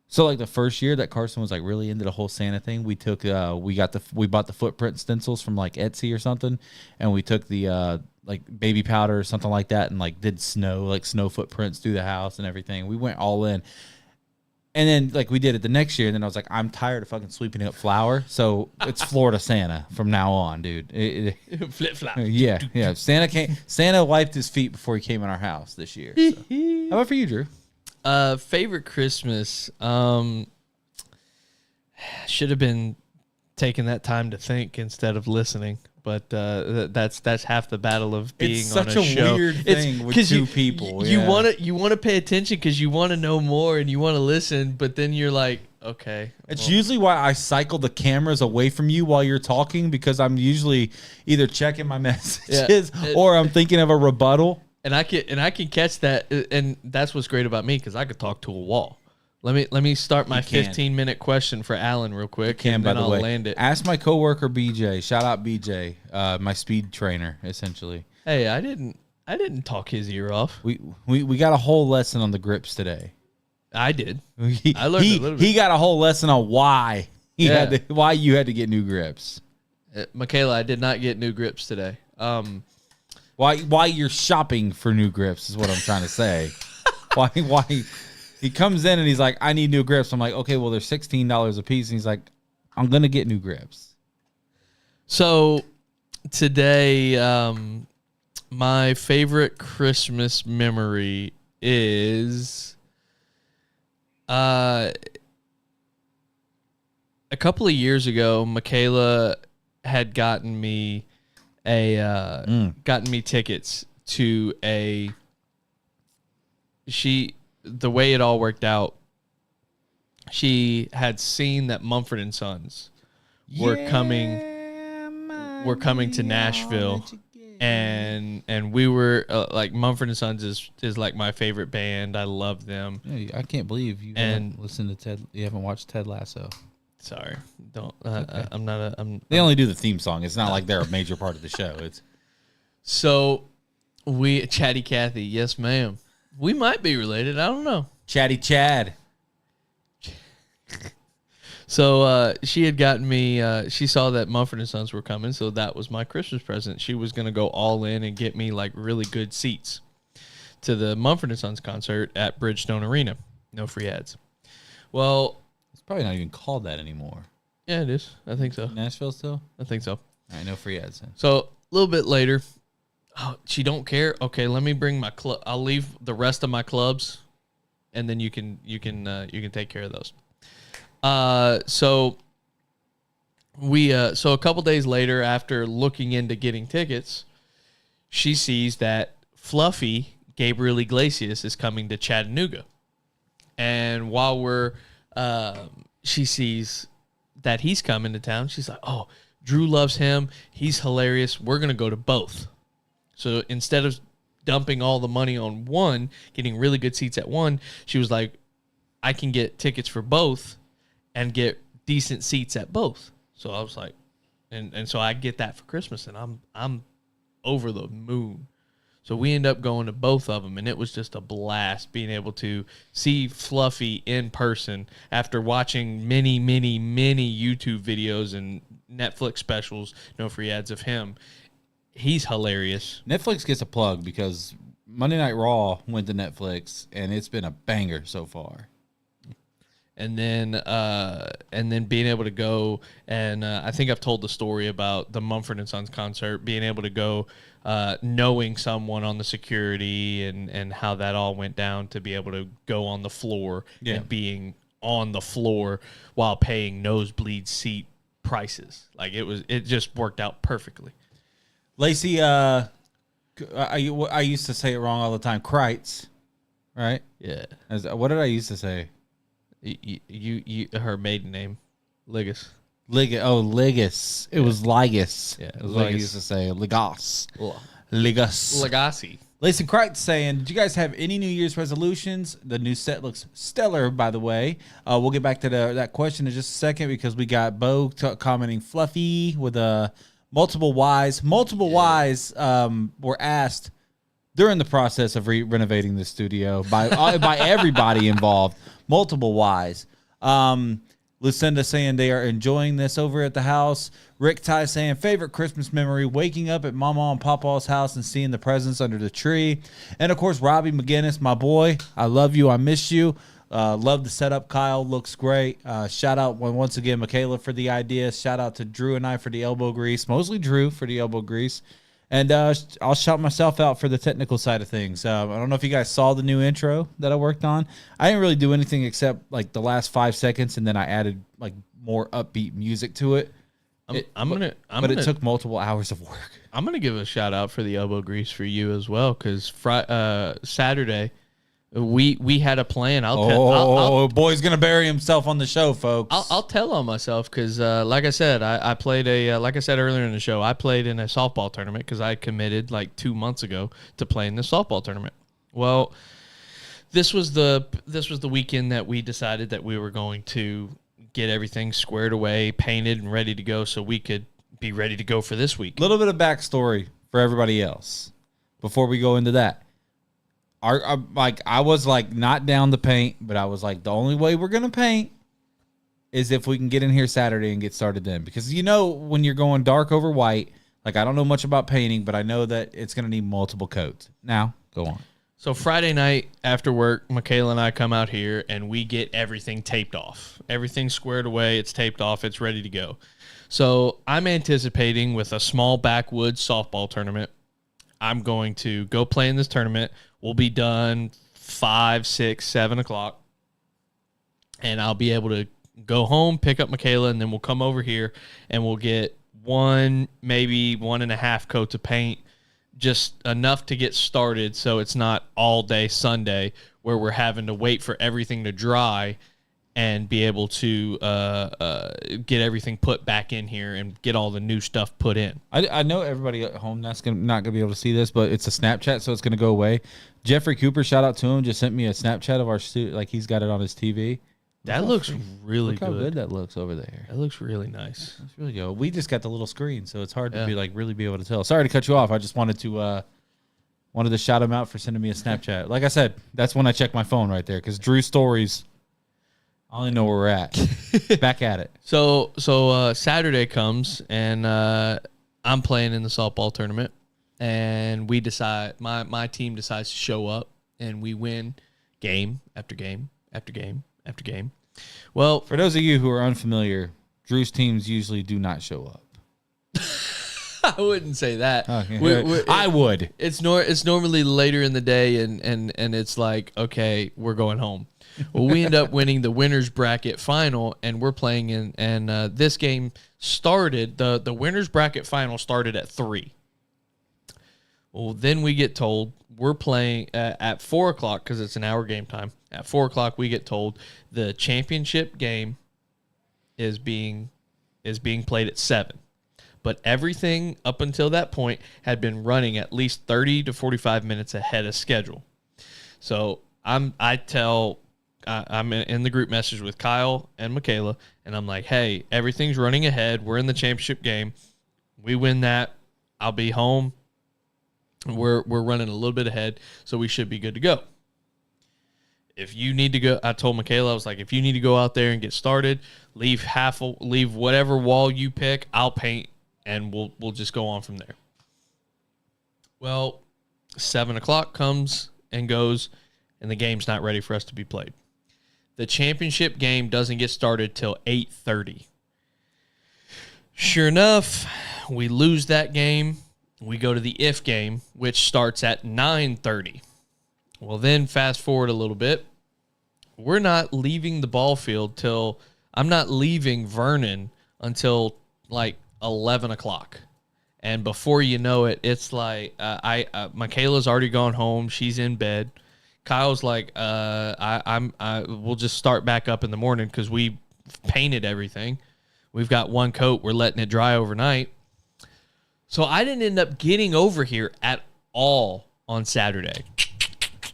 So like the first year that Carson was like really into the whole Santa thing, we took we bought the footprint stencils from like Etsy or something, and we took the like baby powder or something like that and like did snow footprints through the house and everything. We went all in. And then, like, we did it the next year, and then I was like, I'm tired of fucking sweeping up flour, so it's Florida Santa from now on, dude. Flip flop. Yeah. Santa wiped his feet before he came in our house this year. So. How about for you, Drew? Favorite Christmas. Should have been taking that time to think instead of listening. But that's half the battle of being It's on such a a show. weird thing with 'cause two people, You yeah. want to pay attention because you want to know more and you want to listen, but then you're like, okay. It's usually why I cycle the cameras away from you while you're talking, because I'm usually either checking my messages or I'm thinking of a rebuttal. And I can catch that, and that's what's great about me because I could talk to a wall. Let me start my can. 15-minute question for Alan real quick, And and by then the I'll way, land it. ask my coworker BJ. Shout out BJ, my speed trainer, essentially. Hey, I didn't talk his ear off. We got a whole lesson on the grips today. I did. I learned a little bit. He got a whole lesson on why you had to get new grips. Michaela, I did not get new grips today. Why you're shopping for new grips is what I'm trying to say. why he comes in and he's like, I need new grips. I'm like, okay, well they're $16 a piece, and he's like, I'm gonna get new grips. So today, my favorite Christmas memory is A couple of years ago, Michaela had gotten me tickets to the way it all worked out. She had seen that Mumford and Sons were coming to Nashville, and we were like, Mumford and Sons is like my favorite band. I love them. Yeah, I can't believe you haven't listened to Ted. You haven't watched Ted Lasso. Sorry, don't. Okay. I'm. They only do the theme song. It's not like they're a major part of the show. It's So Chatty Cathy, yes, ma'am. We might be related. I don't know. Chatty Chad. So she had gotten me. She saw that Mumford and Sons were coming, so that was my Christmas present. She was gonna go all in and get me like really good seats to the Mumford and Sons concert at Bridgestone Arena. No free ads. Well, It's probably not even called that anymore. yeah, it is. I think so. Nashville still? I think so. All right, no free ads then. So a little bit later, oh, she don't care. Okay, let me bring my club. I'll leave the rest of my clubs, and then you can take care of those. So a couple days later, after looking into getting tickets, she sees that Fluffy Gabriel Iglesias is coming to Chattanooga, and while she sees that he's coming to town, she's like, "Oh, Drew loves him. He's hilarious. We're gonna go to both." So instead of dumping all the money on one, getting really good seats at one, she was like, "I can get tickets for both and get decent seats at both." So I was like, and so I get that for Christmas, and I'm over the moon. So we end up going to both of them, and it was just a blast being able to see Fluffy in person after watching many, many, many YouTube videos and Netflix specials, no free ads of him. He's hilarious. Netflix gets a plug because Monday Night Raw went to Netflix, and it's been a banger so far. And then being able to go, and I think I've told the story about the Mumford and Sons concert, being able to go, knowing someone on the security and how that all went down, to be able to go on the floor and being on the floor while paying nosebleed seat prices. Like it just worked out perfectly. Lacey, I used to say it wrong all the time. Kreitz, right? Yeah. What did I used to say? You her maiden name, Ligas. Ligas. It was Ligas. Yeah, it was what I used to say. Ligas. Ligas. Legacy. Lacey Kreitz saying, did you guys have any New Year's resolutions? The new set looks stellar, by the way. We'll get back to that question in just a second, because we got Bo commenting Fluffy with multiple whys. Multiple whys were asked during the process of renovating the studio by everybody involved. Multiple whys. Lucinda saying they are enjoying this over at the house. Rick Ty saying favorite Christmas memory, waking up at Mama and Papa's house and seeing the presents under the tree. And of course, Robbie McGinnis, my boy, I love you, I miss you. Love the setup, Kyle, looks great. Shout out once again, Michaela, for the idea. Shout out to Drew and I for the elbow grease, mostly Drew for the elbow grease. And I'll shout myself out for the technical side of things. I don't know if you guys saw the new intro that I worked on. I didn't really do anything except like the last 5 seconds, and then I added like more upbeat music to it. It took multiple hours of work. I'm gonna give a shout out for the elbow grease for you as well, because Saturday we had a plan. Boy's gonna bury himself on the show, folks. I'll tell on myself, because like I said, I played like I said earlier in the show, I played in a softball tournament because I committed like 2 months ago to playing this softball tournament. Well, this was the weekend that we decided that we were going to get everything squared away, painted, and ready to go, so we could be ready to go for this week. A little bit of backstory for everybody else before we go into that. I was like not down to paint, but I was like, the only way we're gonna paint is if we can get in here Saturday and get started then, because when you're going dark over white, like I don't know much about painting, but I know that it's gonna need multiple coats. Now go on. So Friday night after work, Michaela and I come out here and we get everything taped off. Everything's squared away. It's taped off. It's ready to go. So I'm anticipating with a small backwoods softball tournament, I'm going to go play in this tournament. We'll be done 5, 6, 7 o'clock. and I'll be able to go home, pick up Michaela, and then we'll come over here and we'll get one, maybe 1.5 coats of paint, just enough to get started so it's not all day Sunday where we're having to wait for everything to dry and be able to get everything put back in here and get all the new stuff put in. I know everybody at home not going to be able to see this, but it's a Snapchat, so it's going to go away. Jeffrey Cooper, shout out to him, just sent me a Snapchat of our student, like he's got it on his TV. That looks really Look how good that looks over there. That looks really nice. That's really good. We just got the little screen, so it's hard to really be able to tell. Sorry to cut you off. I just wanted to shout him out for sending me a Snapchat. Like I said, that's when I check my phone right there because Drew Stories. I only know where we're at. Back at it. So Saturday comes and I'm playing in the softball tournament, and we decide my team decides to show up, and we win game after game after game after game. Well, for those of you who are unfamiliar, Drew's teams usually do not show up. I wouldn't say that. Okay. I would. It's normally later in the day, and it's like, okay, we're going home. Well, we end up winning the winners bracket final, and we're playing in. And this game started. The winners bracket final started at 3. Well, then we get told we're playing at 4 o'clock because it's an hour game time. At 4 o'clock, we get told the championship game is being played at 7. But everything up until that point had been running at least 30 to 45 minutes ahead of schedule. So I'm in the group message with Kyle and Michaela, and I'm like, hey, everything's running ahead. We're in the championship game. We win that, I'll be home. We're running a little bit ahead, so we should be good to go. If you need to go, I told Michaela, I was like, if you need to go out there and get started, leave whatever wall you pick, I'll paint, and we'll just go on from there. Well, 7 o'clock comes and goes, and the game's not ready for us to be played. The championship game doesn't get started till 8:30. Sure enough, we lose that game. We go to the if game, which starts at 9:30. Well, then fast forward a little bit. We're not leaving the ball field till I'm not leaving Vernon until like 11 o'clock. And before you know it, it's like Michaela's already gone home. She's in bed. Kyle's like, we'll just start back up in the morning because we painted everything. We've got one coat. We're letting it dry overnight. So I didn't end up getting over here at all on Saturday.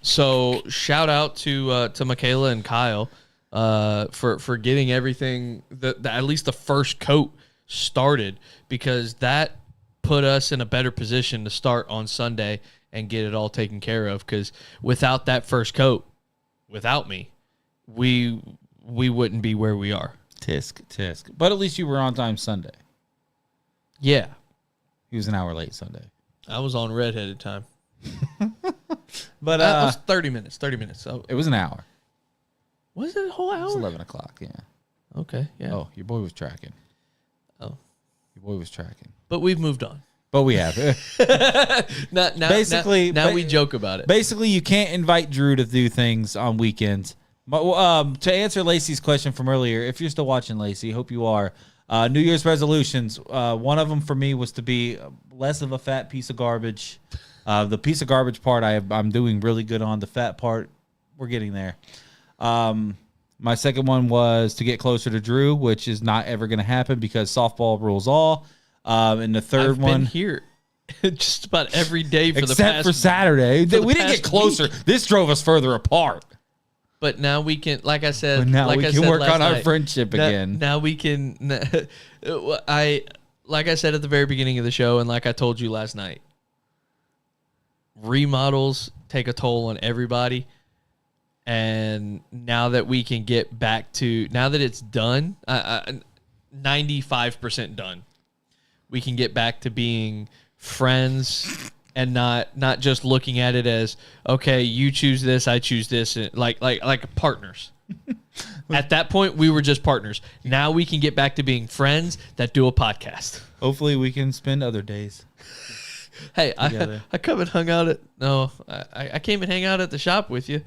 So shout out to Michaela and Kyle for getting everything, at least the first coat started, because that put us in a better position to start on Sunday and get it all taken care of. Because without that first coat, without me, we wouldn't be where we are. Tisk. But at least you were on time Sunday. Yeah. He was an hour late Sunday. I was on redheaded time. But it was 30 minutes. So it was an hour. Was it a whole hour? It was 11 o'clock, yeah. Okay, yeah. Oh, your boy was tracking. Oh. Your boy was tracking. But we've moved on. But we have. Now we joke about it. Basically, you can't invite Drew to do things on weekends. But to answer Lacey's question from earlier, if you're still watching, Lacey, hope you are. New Year's resolutions. One of them for me was to be less of a fat piece of garbage. The piece of garbage part I'm doing really good on. The fat part, we're getting there. My second one was to get closer to Drew, which is not ever going to happen because softball rules all. And the third I've one been here just about every day for the past. Except for Saturday, we didn't get closer. Week. This drove us further apart. But now we can, like I said, we can work on our friendship again. Now we can. Like I said at the very beginning of the show, and like I told you last night, remodels take a toll on everybody. And now that we can get back to, now that it's done, 95% done, we can get back to being friends and not just looking at it as, okay, you choose this, I choose this, like partners. At that point, we were just partners. Now we can get back to being friends that do a podcast. Hopefully we can spend other days. Hey, I come and hung out I came and hang out at the shop with you.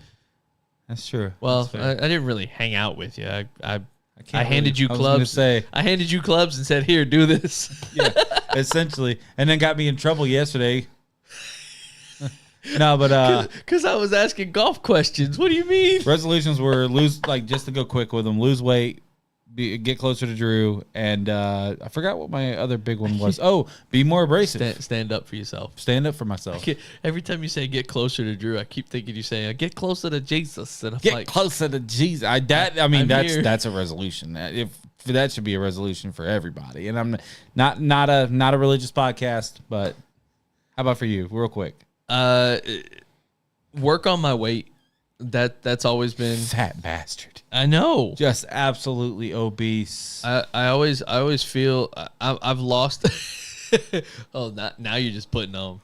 That's true. Well, That's I fair. didn't really hang out with you. I can't handed you I was gonna clubs. say. I handed you clubs and said, "Here, do this." Yeah, essentially, and then got me in trouble yesterday. No, but Because I was asking golf questions. What do you mean? resolutions were just to go quick with them, lose weight, get closer to Drew, and I forgot what my other big one was. Oh, be more abrasive. Stand up for yourself. Stand up for myself. Every time you say "get closer to Drew," I keep thinking you say "get closer to Jesus," and I'm Get like, closer to Jesus. I'm That's a resolution. That should be a resolution for everybody. And I'm not a religious podcast, but how about for you, real quick? work on my weight. That's always been. Fat bastard. I know. Just absolutely obese. I always feel I've lost. Oh, now you're just putting on.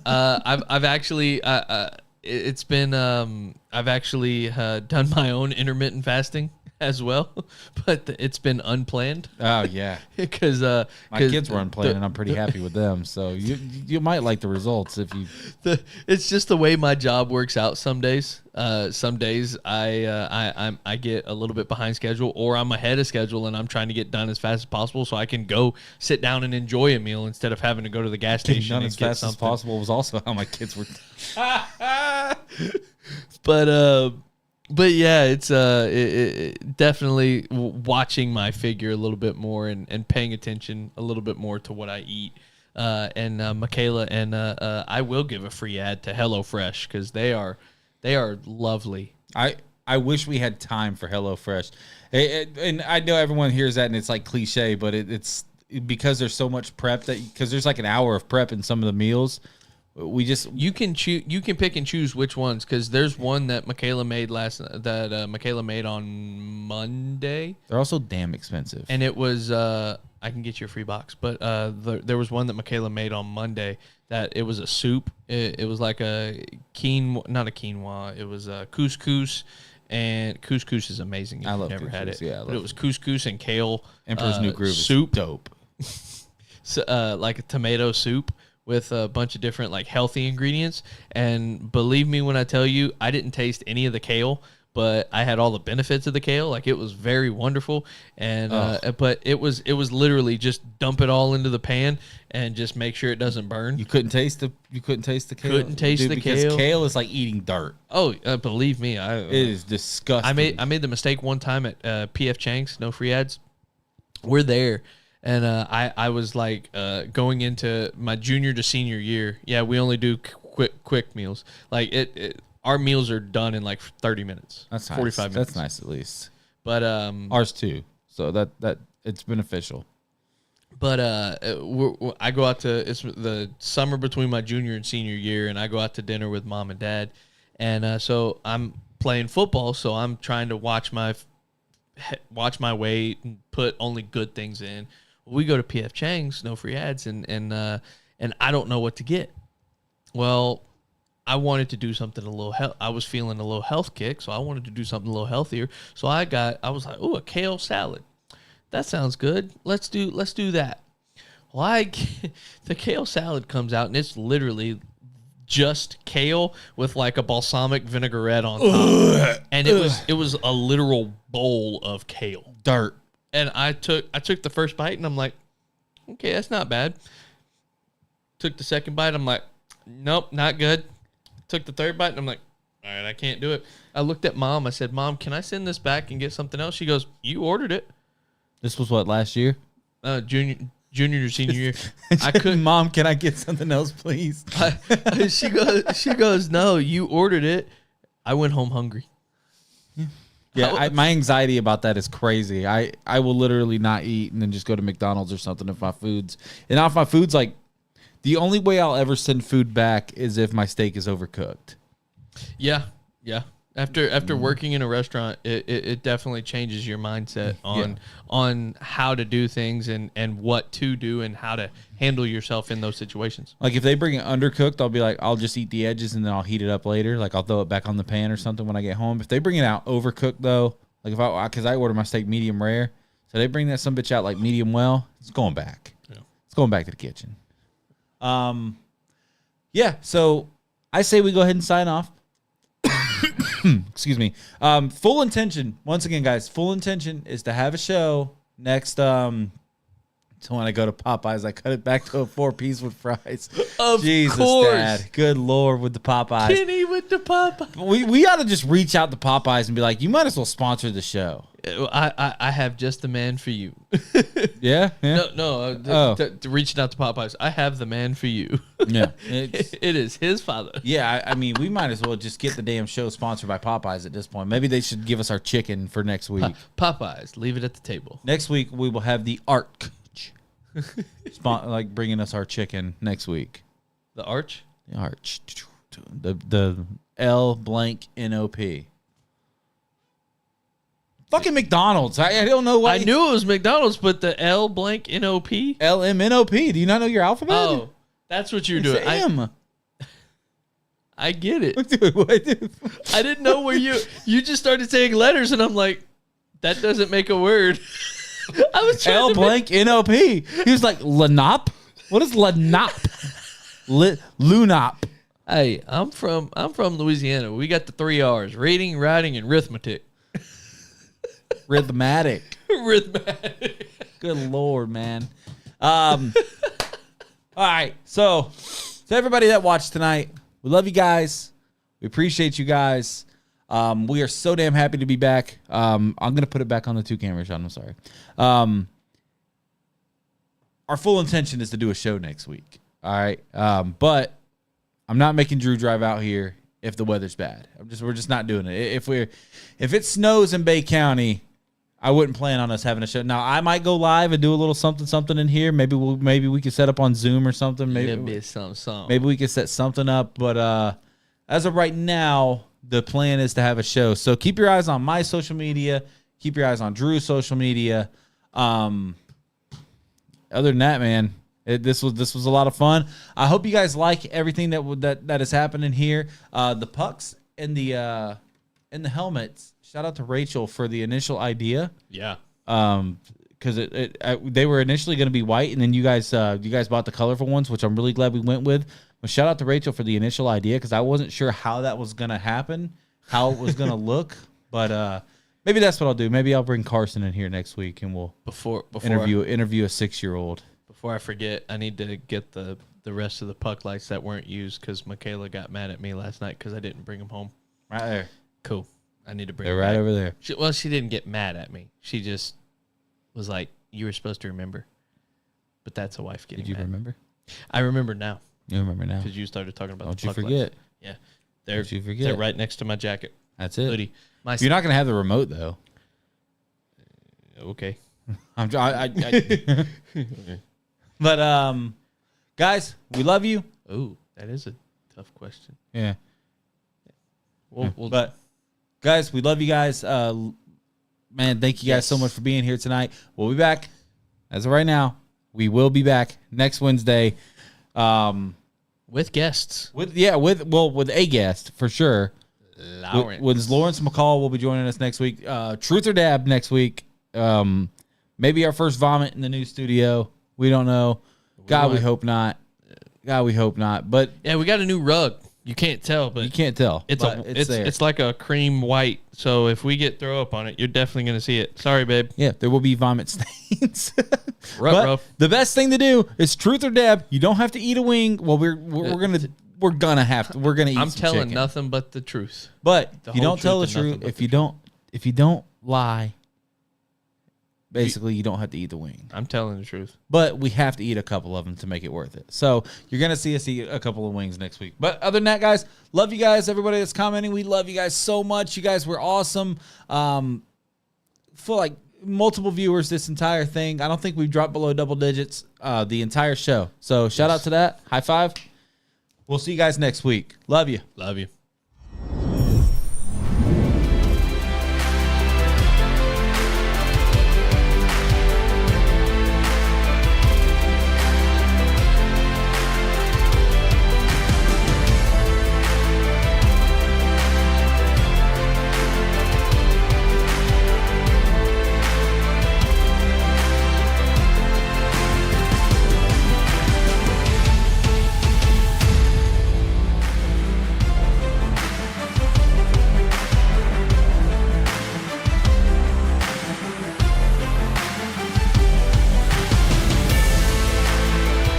I've actually it's been I've actually done my own intermittent fasting as well, but it's been unplanned. Oh yeah, because my kids were unplanned, and I'm pretty happy with them. So you might like the results if you. It's just the way my job works out. Some days I get a little bit behind schedule, or I'm ahead of schedule, and I'm trying to get done as fast as possible so I can go sit down and enjoy a meal instead of having to go to the gas Getting station done and as get fast as something. possible was also how my kids were. But yeah, it's definitely watching my figure a little bit more and paying attention a little bit more to what I eat. And Michaela and I will give a free ad to HelloFresh because they are lovely. I wish we had time for HelloFresh, and I know everyone hears that and it's like cliche, but it's because there's so much prep because there's like an hour of prep in some of the meals. You can pick and choose which ones because there's one that Michaela made Michaela made on Monday. They're also damn expensive, and it was I can get you a free box, but there was one that Michaela made on Monday that it was a soup. It was like a not a quinoa. It was a couscous, and couscous is amazing. If I love you've never had couscous. it. Yeah, but it was couscous and kale. Emperor's New Groove soup, is dope. So, like a tomato soup with a bunch of different like healthy ingredients. And believe me when I tell you, I didn't taste any of the kale, but I had all the benefits of the kale. Like it was very wonderful. And but it was literally just dump it all into the pan and just make sure it doesn't burn. You couldn't taste the kale. Couldn't taste the because kale. Kale is like eating dirt. Oh, believe me, It is disgusting. I made the mistake one time at PF Chang's, no free ads. We're there. And I was like going into my junior to senior year. Yeah, we only do quick meals. Like our meals are done in like 30 minutes. That's nice. 45 minutes. That's nice at least. But ours too. So that it's beneficial. But I go out to it's the summer between my junior and senior year, and I go out to dinner with mom and dad, and so I'm playing football, so I'm trying to watch my weight and put only good things in. We go to PF Chang's, no free ads, and I don't know what to get. Well, I wanted to do something I was feeling a little health kick, so I wanted to do something a little healthier. So I was like, oh, a kale salad. That sounds good. Let's do that. Well, the kale salad comes out, and it's literally just kale with like a balsamic vinaigrette on top. And it was a literal bowl of kale. Dirt. And I took the first bite, and I'm like, okay, that's not bad. Took the second bite, I'm like, nope, not good. Took the third bite, and I'm like, all right, I can't do it. I looked at Mom. I said, Mom, can I send this back and get something else? She goes, you ordered it. This was what, last year? Junior or senior year. I couldn't. Mom, can I get something else, please? She goes, no, you ordered it. I went home hungry. Yeah, my anxiety about that is crazy. I will literally not eat and then just go to McDonald's or something if my food's like the only way I'll ever send food back is if my steak is overcooked. Yeah. After working in a restaurant, it definitely changes your mindset on how to do things and what to do and how to handle yourself in those situations. Like if they bring it undercooked, I'll be like, I'll just eat the edges and then I'll heat it up later. Like I'll throw it back on the pan or something when I get home. If they bring it out overcooked though, like because I order my steak medium rare, so they bring that some bitch out like medium well, it's going back. Yeah. It's going back to the kitchen. Yeah. So I say we go ahead and sign off. excuse me. Full intention, once again, guys, full intention is to have a show next. So when I go to Popeyes, I cut it back to a 4-piece with fries. Of Jesus, course. Dad. Good Lord, with the Popeyes. Kenny with the Popeye. We ought to just reach out to Popeyes and be like, you might as well sponsor the show. I have just the man for you. Yeah? Reaching out to Popeyes. I have the man for you. Yeah. It is his father. Yeah, I mean, we might as well just get the damn show sponsored by Popeyes at this point. Maybe they should give us our chicken for next week. Popeyes, leave it at the table. Next week, we will have the Arch. Like bringing us our chicken next week. The Arch? The Arch. The L blank NOP. Fucking McDonald's. I don't know what. I knew it was McDonald's, but the L blank NOP? LMNOP. Do you not know your alphabet? Oh, that's what you're doing. M. I get it. Dude, what? I didn't know where you just started saying letters, and I'm like, that doesn't make a word. I was trying L to blank NOP. He was like, Lanop? What is Lanop? Lunop. Hey, I'm from Louisiana. We got the 3 R's: reading, writing, and arithmetic. Rhythmatic. Arithmetic. Good Lord, man. All right. So everybody that watched tonight, we love you guys. We appreciate you guys. We are so damn happy to be back. I'm going to put it back on the 2 cameras, Sean. I'm sorry. Our full intention is to do a show next week. All right. But I'm not making Drew drive out here if the weather's bad. We're just not doing it. If it snows in Bay County, I wouldn't plan on us having a show. Now I might go live and do a little something in here. Maybe we could set up on Zoom or something. Maybe we could set something up. But as of right now, the plan is to have a show. So keep your eyes on my social media. Keep your eyes on Drew's social media. Other than that, man, this was a lot of fun. I hope you guys like everything that is happening here. The pucks and the helmets. Shout out to Rachel for the initial idea. Yeah. Because they were initially going to be white, and then you guys bought the colorful ones, which I'm really glad we went with. But shout out to Rachel for the initial idea, because I wasn't sure how that was going to happen, how it was going to look. But maybe that's what I'll do. Maybe I'll bring Carson in here next week, and we'll before interview a 6-year-old. Before I forget, I need to get the rest of the puck lights that weren't used, because Michaela got mad at me last night because I didn't bring them home. Right there. Cool. I need to bring They're them right back. over there. She didn't get mad at me. She just was like, you were supposed to remember. But that's a wife getting Did you mad. remember? I remember now. You remember now. Because you started talking about Don't the you puck forget. lights. Yeah. Don't you forget. They're right next to my jacket. That's it. Hoodie. You're not going to have the remote, though. Okay. But, guys, we love you. Oh, that is a tough question. Yeah. But guys, we love you guys. Man, thank you guys so much for being here tonight. We'll be back. As of right now, we will be back next Wednesday. with guests. With a guest for sure. Lawrence McCall will be joining us next week. Truth or Dab next week. Maybe our first vomit in the new studio. We don't know. We hope not. God, we hope not. But yeah, we got a new rug. You can't tell, but you can't tell. It's like a cream white. So if we get throw up on it, you're definitely gonna see it. Sorry, babe. Yeah, there will be vomit stains. Rough. The best thing to do is Truth or Dab. You don't have to eat a wing. Well, we're gonna have to. We're gonna eat. I'm some telling chicken. nothing but the truth. But The if you whole don't tell the truth and truth, nothing but if you don't lie, basically you don't have to eat the wing. I'm telling the truth. But we have to eat a couple of them to make it worth it. So you're going to see us eat a couple of wings next week. But other than that, guys, love you guys. Everybody that's commenting, we love you guys so much. You guys were awesome. For like multiple viewers this entire thing. I don't think we've dropped below double digits the entire show. So shout out to that. High five. We'll see you guys next week. Love you. Love you.